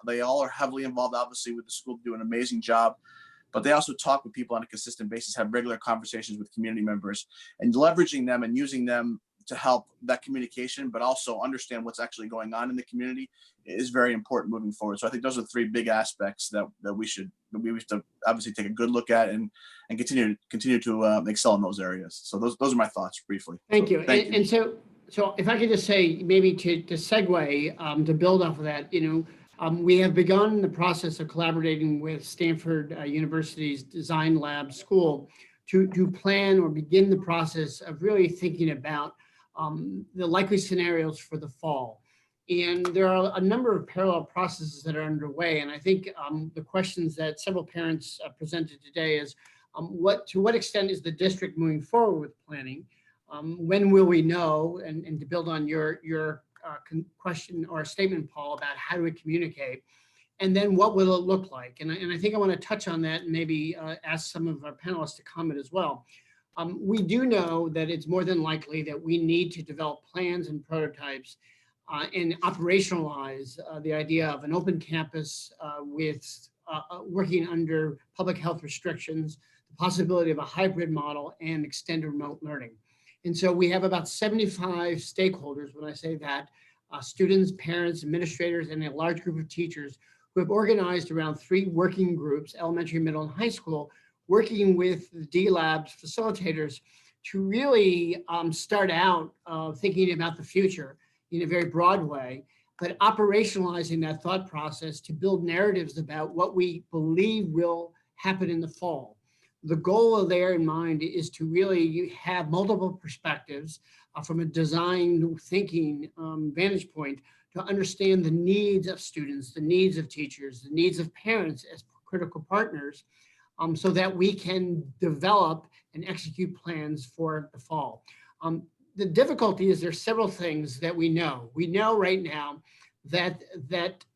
They all are heavily involved, obviously, with the school, do an amazing job. But they also talk with people on a consistent basis, have regular conversations with community members, and leveraging them and using them to help that communication, but also understand what's actually going on in the community is very important moving forward. So I think those are three big aspects that we have to obviously take a good look at and continue to excel in those areas. So those are my thoughts briefly. Thank you. And so if I could just say, maybe to segue, to build off of that, we have begun the process of collaborating with Stanford University's Design Lab School to plan or begin the process of really thinking about the likely scenarios for the fall. And there are a number of parallel processes that are underway. And I think the questions that several parents presented today is to what extent is the district moving forward with planning? When will we know? And to build on your question or statement, Paul, about how do we communicate, and then what will it look like? And I think I want to touch on that and maybe ask some of our panelists to comment as well. We do know that it's more than likely that we need to develop plans and prototypes and operationalize the idea of an open campus with working under public health restrictions, the possibility of a hybrid model, and extended remote learning. And so we have about 75 stakeholders, when I say that, students, parents, administrators, and a large group of teachers who have organized around 3 working groups, elementary, middle, and high school, working with the D-Labs facilitators to really start out thinking about the future in a very broad way, but operationalizing that thought process to build narratives about what we believe will happen in the fall. The goal there in mind is to really have multiple perspectives from a design thinking vantage point to understand the needs of students, the needs of teachers, the needs of parents as critical partners, so that we can develop and execute plans for the fall. The difficulty is there's several things that we know. We know right now that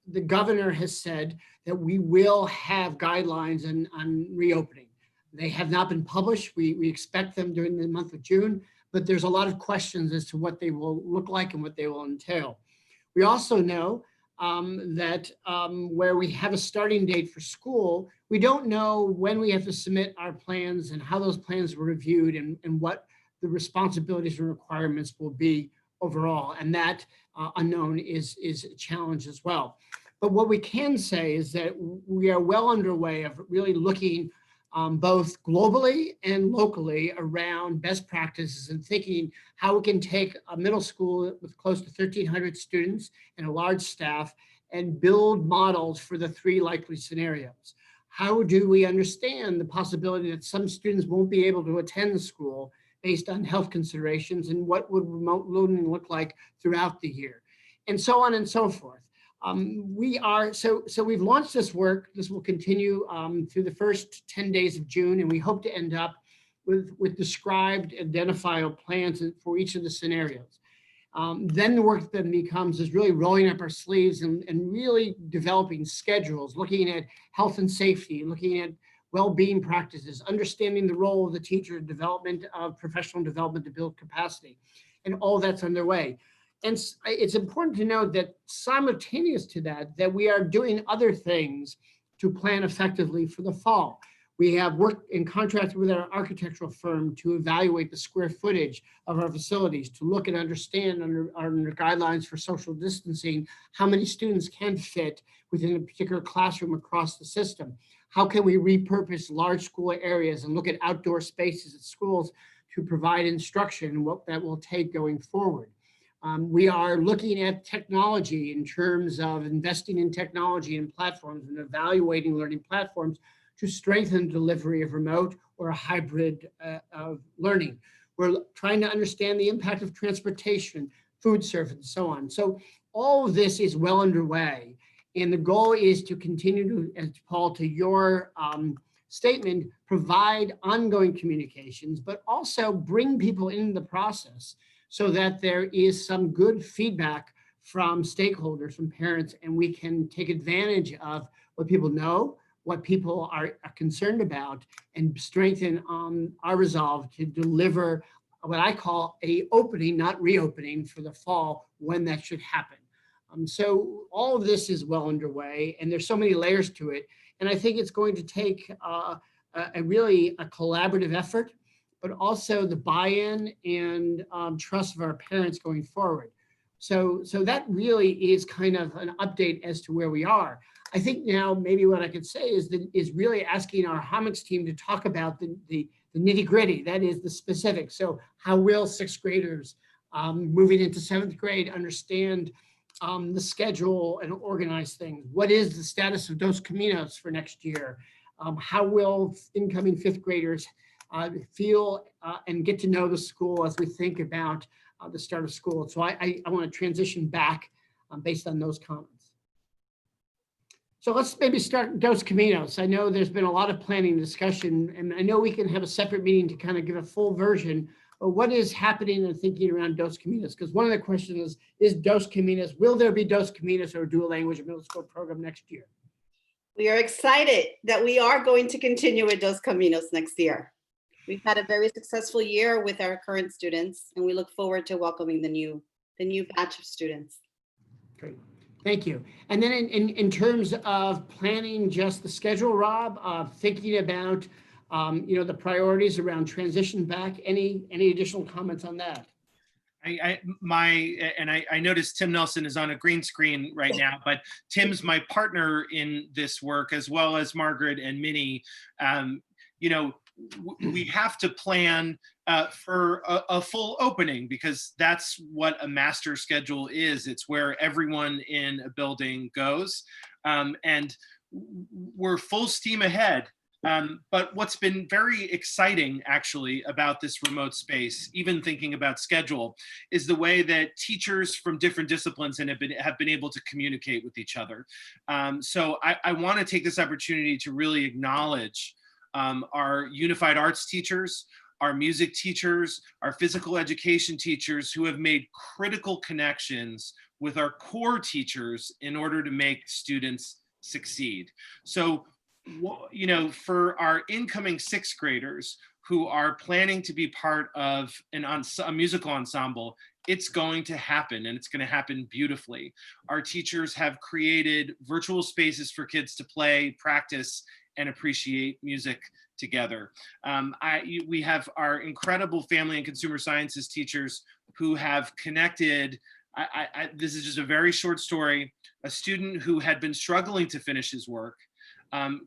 the governor has said that we will have guidelines on reopening. They have not been published. We expect them during the month of June, but there's a lot of questions as to what they will look like and what they will entail. We also know that where we have a starting date for school, we don't know when we have to submit our plans and how those plans were reviewed and what the responsibilities and requirements will be overall. And that unknown is a challenge as well. But what we can say is that we are well underway of really looking both globally and locally around best practices and thinking how we can take a middle school with close to 1,300 students and a large staff and build models for the 3 likely scenarios. How do we understand the possibility that some students won't be able to attend the school based on health considerations, and what would remote learning look like throughout the year, and so on and so forth. So we've launched this work. This will continue through the first 10 days of June, and we hope to end up with described identifiable plans for each of the scenarios. Then the work then becomes is really rolling up our sleeves and really developing schedules, looking at health and safety, looking at well-being practices, understanding the role of the teacher, development of professional development to build capacity, and all that's underway. And it's important to note that simultaneous to that we are doing other things to plan effectively for the fall. We have worked in contract with our architectural firm to evaluate the square footage of our facilities, to look and understand under guidelines for social distancing, how many students can fit within a particular classroom across the system. How can we repurpose large school areas and look at outdoor spaces at schools to provide instruction and what that will take going forward. We are looking at technology in terms of investing in technology and platforms and evaluating learning platforms to strengthen delivery of remote or a hybrid of learning. We're trying to understand the impact of transportation, food service, and so on. So all of this is well underway. And the goal is to continue to, as Paul, to your statement, provide ongoing communications, but also bring people into the process so that there is some good feedback from stakeholders, from parents, and we can take advantage of what people know, what people are concerned about, and strengthen our resolve to deliver what I call a opening, not reopening, for the fall when that should happen. So all of this is well underway, and there's so many layers to it. And I think it's going to take a collaborative effort, but also the buy-in and trust of our parents going forward. So that really is kind of an update as to where we are. I think now maybe what I could say is really asking our Hommocks team to talk about the nitty-gritty, that is the specifics. So how will sixth graders moving into seventh grade understand the schedule and organize things? What is the status of Dos Caminos for next year? How will incoming fifth graders feel and get to know the school as we think about the start of school? So I want to transition back based on those comments. So let's maybe start Dos Caminos. I know there's been a lot of planning and discussion, and I know we can have a separate meeting to kind of give a full version of what is happening and thinking around Dos Caminos. Because one of the questions is Dos Caminos, will there be Dos Caminos or a dual language middle school program next year? We are excited that we are going to continue with Dos Caminos next year. We've had a very successful year with our current students, and we look forward to welcoming the new batch of students. Great. Thank you. And then in terms of planning just the schedule, Rob, thinking about the priorities around transition back, any additional comments on that? I noticed Tim Nelson is on a green screen right now, but Tim's my partner in this work, as well as Margaret and Minnie. We have to plan for a full opening, because that's what a master schedule is. It's where everyone in a building goes, and we're full steam ahead. But what's been very exciting actually about this remote space, even thinking about schedule, is the way that teachers from different disciplines have been able to communicate with each other. So I want to take this opportunity to really acknowledge our unified arts teachers, our music teachers, our physical education teachers, who have made critical connections with our core teachers in order to make students succeed. So, for our incoming sixth graders who are planning to be part of a musical ensemble, it's going to happen, and it's going to happen beautifully. Our teachers have created virtual spaces for kids to play, practice, and appreciate music together. We have our incredible family and consumer sciences teachers who have connected. This is just a very short story. A student who had been struggling to finish his work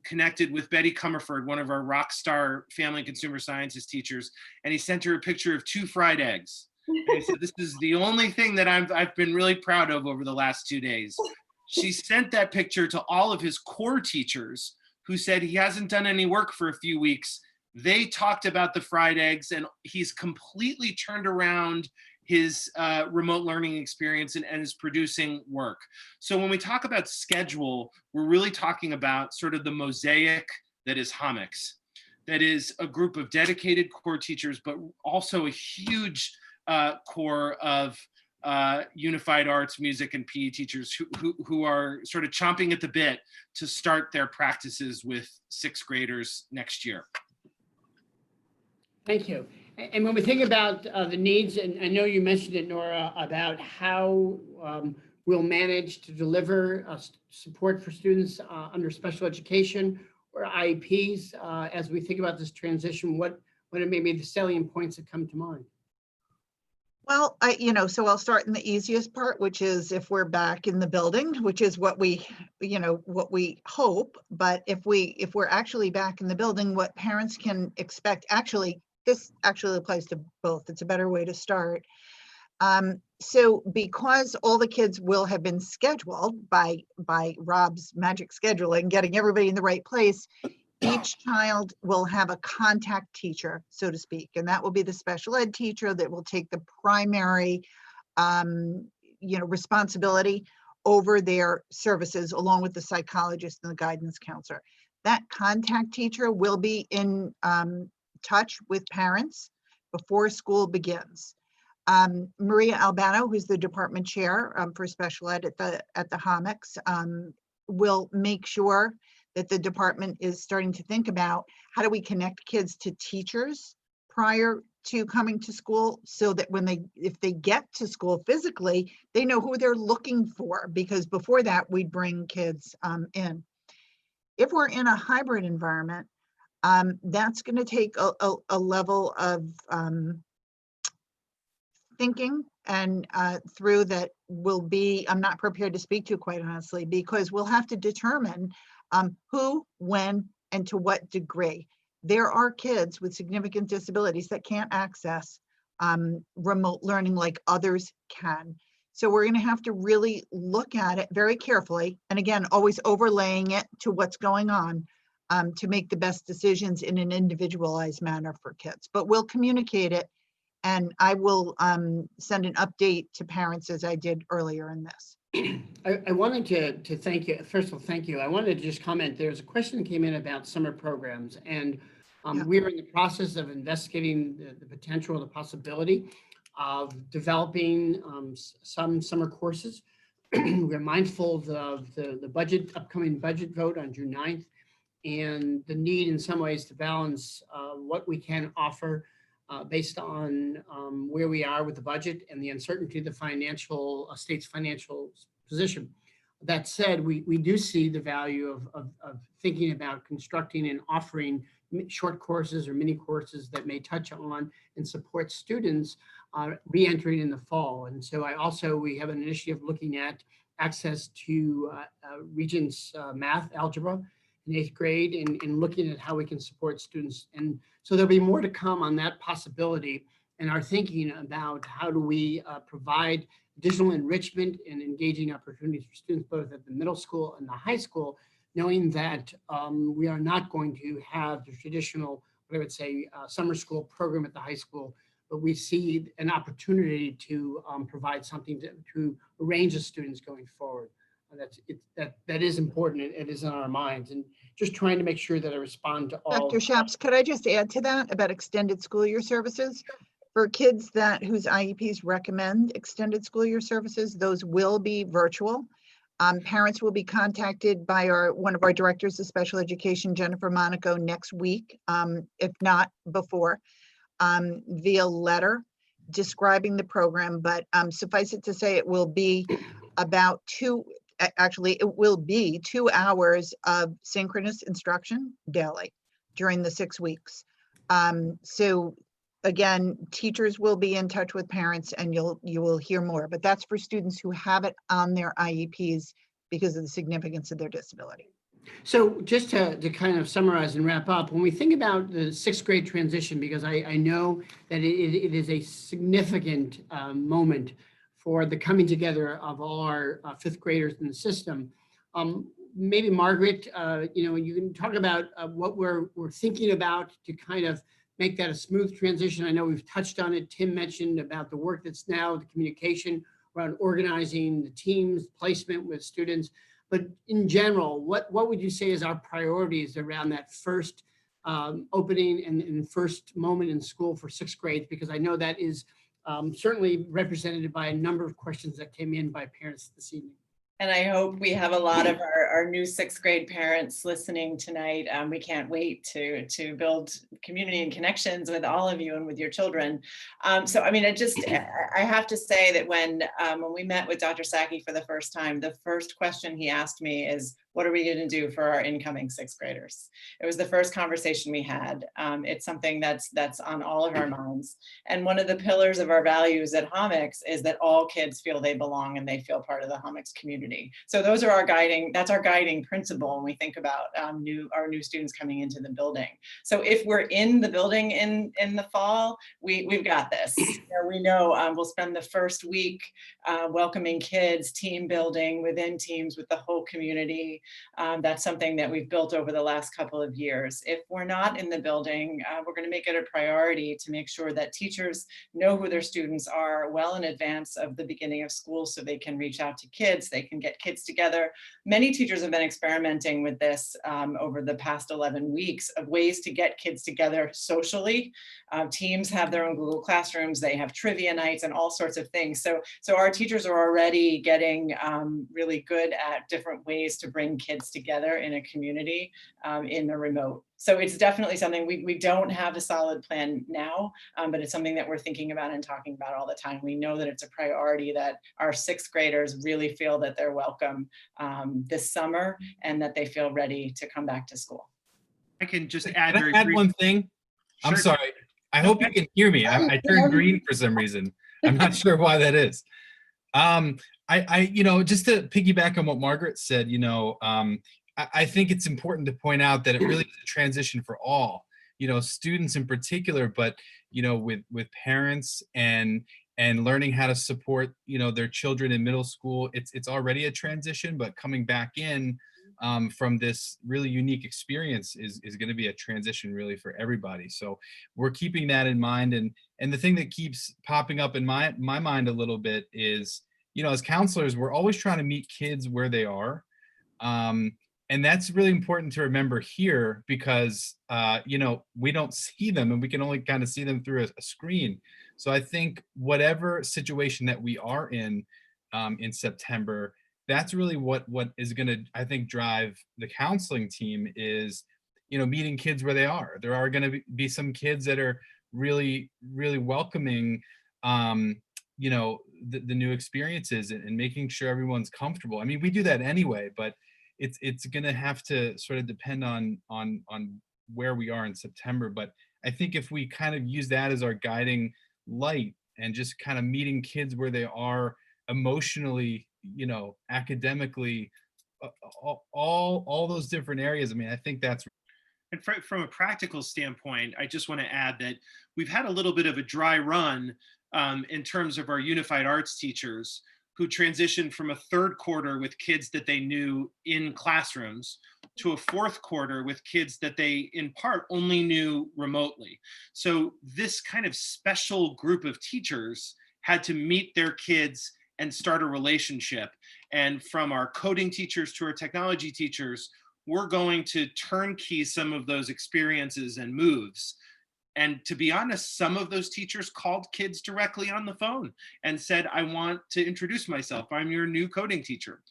connected with Betty Comerford, one of our rock star family and consumer sciences teachers, and he sent her a picture of 2 fried eggs. And he said, "This is the only thing that I've been really proud of over the last 2 days." She sent that picture to all of his core teachers, who said he hasn't done any work for a few weeks. They talked about the fried eggs, and he's completely turned around his remote learning experience and is producing work. So when we talk about schedule, we're really talking about sort of the mosaic that is Hommocks. That is a group of dedicated core teachers, but also a huge core of unified arts, music, and PE teachers who are sort of chomping at the bit to start their practices with sixth graders next year. Thank you. And when we think about the needs, and I know you mentioned it, Nora, about how we'll manage to deliver support for students under special education or IEPs, as we think about this transition, what are maybe the salient points that come to mind? Well, so I'll start in the easiest part, which is if we're back in the building, which is what we, what we hope. But if we're actually back in the building, what parents can expect, this actually applies to both. It's a better way to start. So because all the kids will have been scheduled by Rob's magic scheduling, getting everybody in the right place, each child will have a contact teacher, so to speak, and that will be the special ed teacher that will take the primary, responsibility over their services, along with the psychologist and the guidance counselor. That contact teacher will be in touch with parents before school begins. Maria Albano, who's the department chair for special ed at the Hommocks, will make sure that the department is starting to think about how do we connect kids to teachers prior to coming to school, so that if they get to school physically, they know who they're looking for, because before that we'd bring kids in. If we're in a hybrid environment, that's going to take a level of thinking and through that will be, I'm not prepared to speak to, quite honestly, because we'll have to determine who, when, and to what degree. There are kids with significant disabilities that can't access remote learning like others can. So we're going to have to really look at it very carefully, and again, always overlaying it to what's going on to make the best decisions in an individualized manner for kids. But we'll communicate it, and I will send an update to parents as I did earlier in this. I wanted to thank you. First of all, thank you. I wanted to just comment. There's a question that came in about summer programs, and we're in the process of investigating the potential, the possibility of developing some summer courses. We're mindful of the upcoming budget vote on June 9th, and the need in some ways to balance what we can offer based on where we are with the budget and the uncertainty of the state's financial position. That said, we do see the value of thinking about constructing and offering short courses or mini courses that may touch on and support students re-entering in the fall. And so we have an initiative looking at access to Regents math, algebra in 8th grade, and looking at how we can support students. And so there'll be more to come on that possibility, and our thinking about how do we provide additional enrichment and engaging opportunities for students both at the middle school and the high school, knowing that we are not going to have the traditional, what I would say, summer school program at the high school, but we see an opportunity to provide something to a range of students going forward. That is important. It is on our minds, and just trying to make sure that I respond to all. Dr. Shaps, could I just add to that about extended school year services? For kids whose IEPs recommend extended school year services, those will be virtual. Parents will be contacted by one of our directors of special education, Jennifer Monaco, next week, if not before, via letter describing the program. But suffice it to say, it will be about it will be 2 hours of synchronous instruction daily during the 6 weeks. So again, teachers will be in touch with parents, and you will hear more, but that's for students who have it on their IEPs because of the significance of their disability. So just to kind of summarize and wrap up, when we think about the 6th grade transition, because I know that it is a significant moment for the coming together of all our 5th graders in the system. Maybe Margaret, you can talk about what we're thinking about to kind of make that a smooth transition. I know we've touched on it. Tim mentioned about the work that's now the communication around organizing the teams, placement with students. But in general, what would you say is our priorities around that first opening and first moment in school for 6th grade? Because I know that is certainly represented by a number of questions that came in by parents this evening. And I hope we have a lot of our new sixth grade parents listening tonight. We can't wait to build community and connections with all of you and with your children. So, I mean, I have to say that when we met with Dr. Sacchi for the first time, the first question he asked me is, what are we going to do for our incoming sixth graders? It was the first conversation we had. It's something that's on all of our minds. And one of the pillars of our values at Hommocks is that all kids feel they belong and they feel part of the Hommocks community. So those are that's our guiding principle when we think about our new students coming into the building. So if we're in the building in the fall, we've got this. We know we'll spend the first week welcoming kids, team building within teams with the whole community. That's something that we've built over the last couple of years. If we're not in the building, we're going to make it a priority to make sure that teachers know who their students are well in advance of the beginning of school so they can reach out to kids, they can get kids together. Many teachers have been experimenting with this over the past 11 weeks of ways to get kids together socially. Teams have their own Google Classrooms, they have trivia nights and all sorts of things. So our teachers are already getting really good at different ways to bring kids together in a community in the remote. So it's definitely something we don't have a solid plan now, but it's something that we're thinking about and talking about all the time. We know that it's a priority that our sixth graders really feel that they're welcome this summer and that they feel ready to come back to school. I can just add Can I add one thing? I'm Sure. sorry. I hope you can hear me. I turned green for some reason. I'm not sure why that is. Just to piggyback on what Margaret said, I think it's important to point out that it really is a transition for all, students in particular, but, with parents and learning how to support, their children in middle school. It's already a transition, but coming back in from this really unique experience is going to be a transition really for everybody. So we're keeping that in mind. And the thing that keeps popping up in my mind a little bit is, as counselors, we're always trying to meet kids where they are. And that's really important to remember here because, we don't see them and we can only kind of see them through a screen. So I think whatever situation that we are in September, that's really what is going to, I think, drive the counseling team is, meeting kids where they are. There are going to be some kids that are really, really welcoming, the new experiences and making sure everyone's comfortable. I mean, we do that anyway, but it's going to have to sort of depend on where we are in September. But I think if we kind of use that as our guiding light and just kind of meeting kids where they are emotionally, academically, all those different areas. I mean, I think that's. And from a practical standpoint, I just want to add that we've had a little bit of a dry run in terms of our unified arts teachers who transitioned from a third quarter with kids that they knew in classrooms to a fourth quarter with kids that they in part only knew remotely. So this kind of special group of teachers had to meet their kids and start a relationship. And from our coding teachers to our technology teachers, we're going to turnkey some of those experiences and moves. And to be honest, some of those teachers called kids directly on the phone and said, I want to introduce myself. I'm your new coding teacher.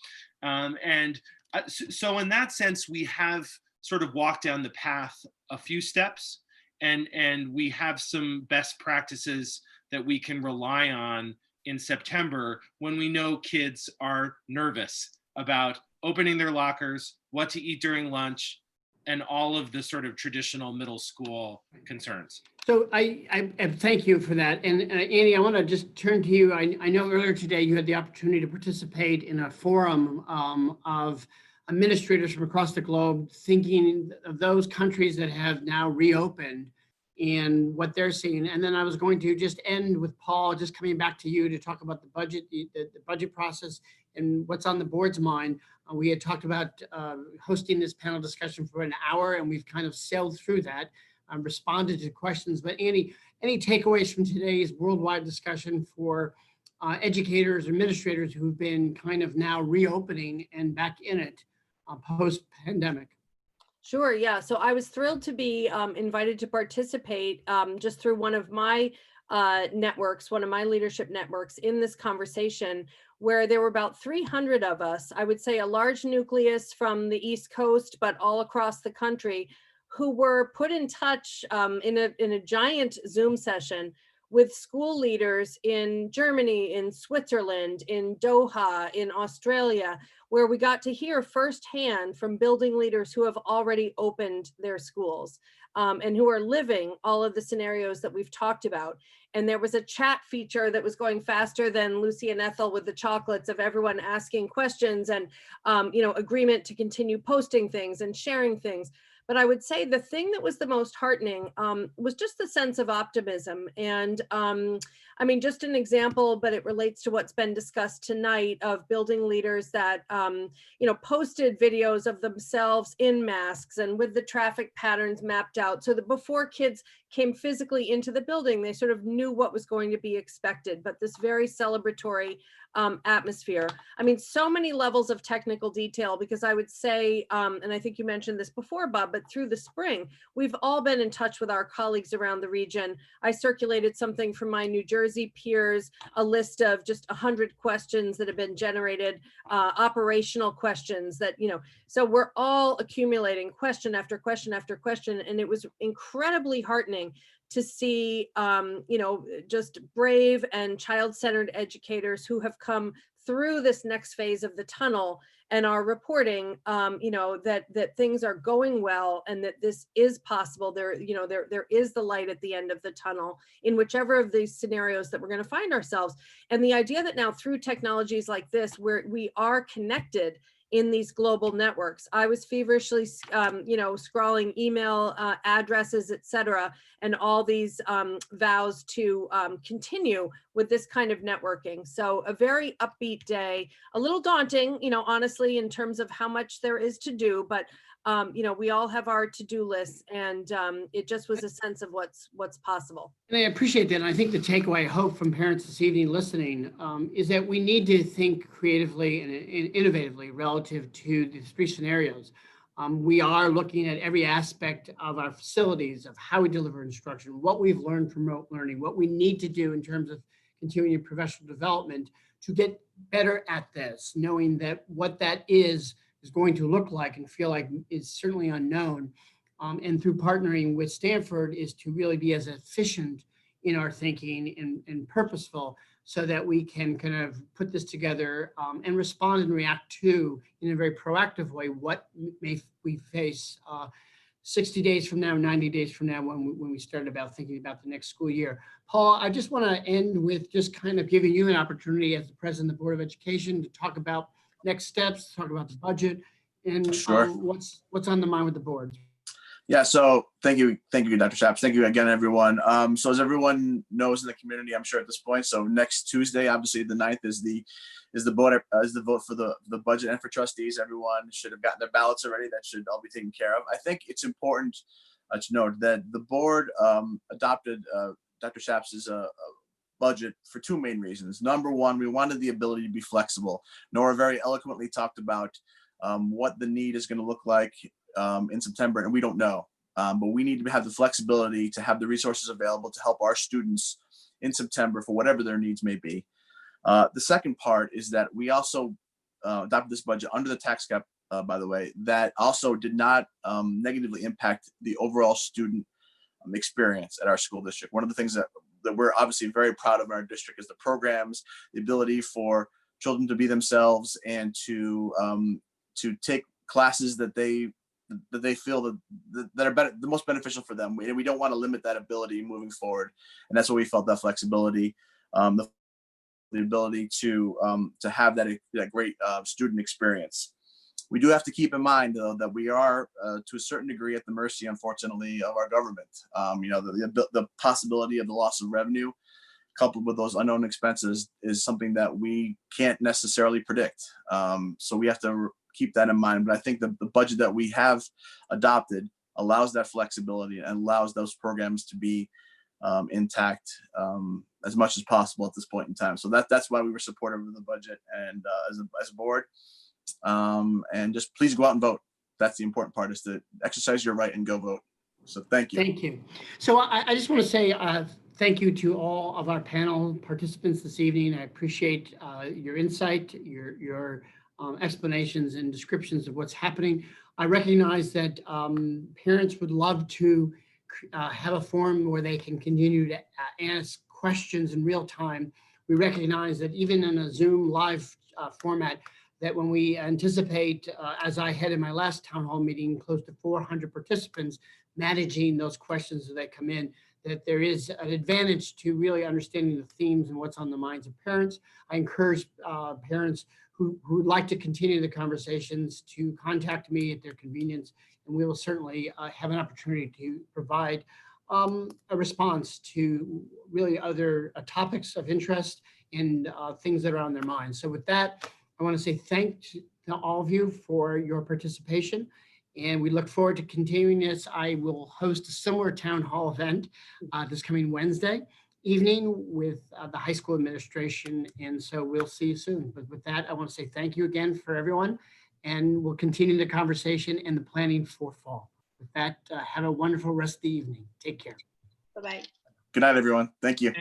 So in that sense, we have sort of walked down the path a few steps and we have some best practices that we can rely on in September when we know kids are nervous about opening their lockers, what to eat during lunch, and all of the sort of traditional middle school concerns. So I thank you for that. And Annie, I want to just turn to you. I know earlier today you had the opportunity to participate in a forum of administrators from across the globe thinking of those countries that have now reopened and what they're seeing. And then I was going to just end with Paul, just coming back to you to talk about the budget, the budget process and what's on the board's mind. We had talked about hosting this panel discussion for an hour and we've kind of sailed through that, responded to questions. But Annie, any takeaways from today's worldwide discussion for educators, administrators who've been kind of now reopening and back in it post-pandemic? Sure. Yeah. So I was thrilled to be invited to participate just through one of my networks, one of my leadership networks, in this conversation, where there were about 300 of us, I would say a large nucleus from the East Coast, but all across the country, who were put in touch in a giant Zoom session with school leaders in Germany, in Switzerland, in Doha, in Australia, where we got to hear firsthand from building leaders who have already opened their schools and who are living all of the scenarios that we've talked about. And there was a chat feature that was going faster than Lucy and Ethel with the chocolates, of everyone asking questions and agreement to continue posting things and sharing things. But I would say the thing that was the most heartening was just the sense of optimism. And I mean, just an example, but it relates to what's been discussed tonight, of building leaders that, posted videos of themselves in masks and with the traffic patterns mapped out, so that before kids came physically into the building, they sort of knew what was going to be expected, but this very celebratory atmosphere. I mean, so many levels of technical detail, because I would say, and I think you mentioned this before, Bob, but through the spring, we've all been in touch with our colleagues around the region. I circulated something from my New Jersey peers, a list of just 100 questions that have been generated, operational questions that, so we're all accumulating question after question after question. And it was incredibly heartening to see, just brave and child-centered educators who have come through this next phase of the tunnel and are reporting, that things are going well and that this is possible. There is the light at the end of the tunnel in whichever of these scenarios that we're going to find ourselves. And the idea that now through technologies like this, where we are connected in these global networks. I was feverishly, scrawling email addresses, et cetera, and all these vows to continue with this kind of networking. So a very upbeat day, a little daunting, honestly, in terms of how much there is to do, but we all have our to-do lists, and it just was a sense of what's possible. And I appreciate that. And I think the takeaway, I hope, from parents this evening listening is that we need to think creatively and innovatively relative to the three scenarios. We are looking at every aspect of our facilities, of how we deliver instruction, what we've learned from remote learning, what we need to do in terms of continuing professional development to get better at this, knowing that what that is going to look like and feel like is certainly unknown. And through partnering with Stanford is to really be as efficient in our thinking and purposeful, so that we can kind of put this together and respond and react to, in a very proactive way, what may we face 60 days from now, 90 days from now, when we start about thinking about the next school year. Paul, I just want to end with just kind of giving you an opportunity as the president of the Board of Education to talk about next steps, talk about the budget, and Sure. what's on the mind with the board. Yeah, so thank you, Dr. Shaps. Thank you again, everyone. So as everyone knows in the community, I'm sure at this point, so next Tuesday, obviously the 9th, is the vote for the budget and for trustees. Everyone should have gotten their ballots already. That should all be taken care of. I think it's important to note that the board adopted Dr. Shaps' budget for two main reasons. Number one, we wanted the ability to be flexible. Nora very eloquently talked about what the need is going to look like in September, and we don't know. But we need to have the flexibility to have the resources available to help our students in September for whatever their needs may be. The second part is that we also adopted this budget under the tax cap, by the way, that also did not negatively impact the overall student experience at our school district. One of the things that we're obviously very proud of in our district is the programs, the ability for children to be themselves and to take classes that they feel that are better, the most beneficial for them. And we don't want to limit that ability moving forward. And that's what we felt, that flexibility, the ability to have that great student experience. We do have to keep in mind, though, that we are to a certain degree at the mercy, unfortunately, of our government. The possibility of the loss of revenue coupled with those unknown expenses is something that we can't necessarily predict. So we have to keep that in mind. But I think the budget that we have adopted allows that flexibility and allows those programs to be intact as much as possible at this point in time. So that's why we were supportive of the budget and as a board. And just please go out and vote. That's the important part, is to exercise your right and go vote. So thank you. Thank you. So I just want to say Thank you to all of our panel participants this evening. I appreciate your insight, your explanations and descriptions of what's happening. I recognize that parents would love to have a forum where they can continue to ask questions in real time. We recognize that even in a Zoom live format, that when we anticipate, as I had in my last town hall meeting, close to 400 participants managing those questions as they come in, that there is an advantage to really understanding the themes and what's on the minds of parents. I encourage parents who would like to continue the conversations to contact me at their convenience, and we will certainly have an opportunity to provide a response to really other topics of interest and things that are on their minds. So with that, I want to say thanks to all of you for your participation, and we look forward to continuing this. I will host a similar town hall event this coming Wednesday evening with the high school administration, and so we'll see you soon. But with that, I want to say thank you again for everyone, and we'll continue the conversation and the planning for fall. With that, have a wonderful rest of the evening. Take care. Bye-bye. Good night, everyone. Thank you.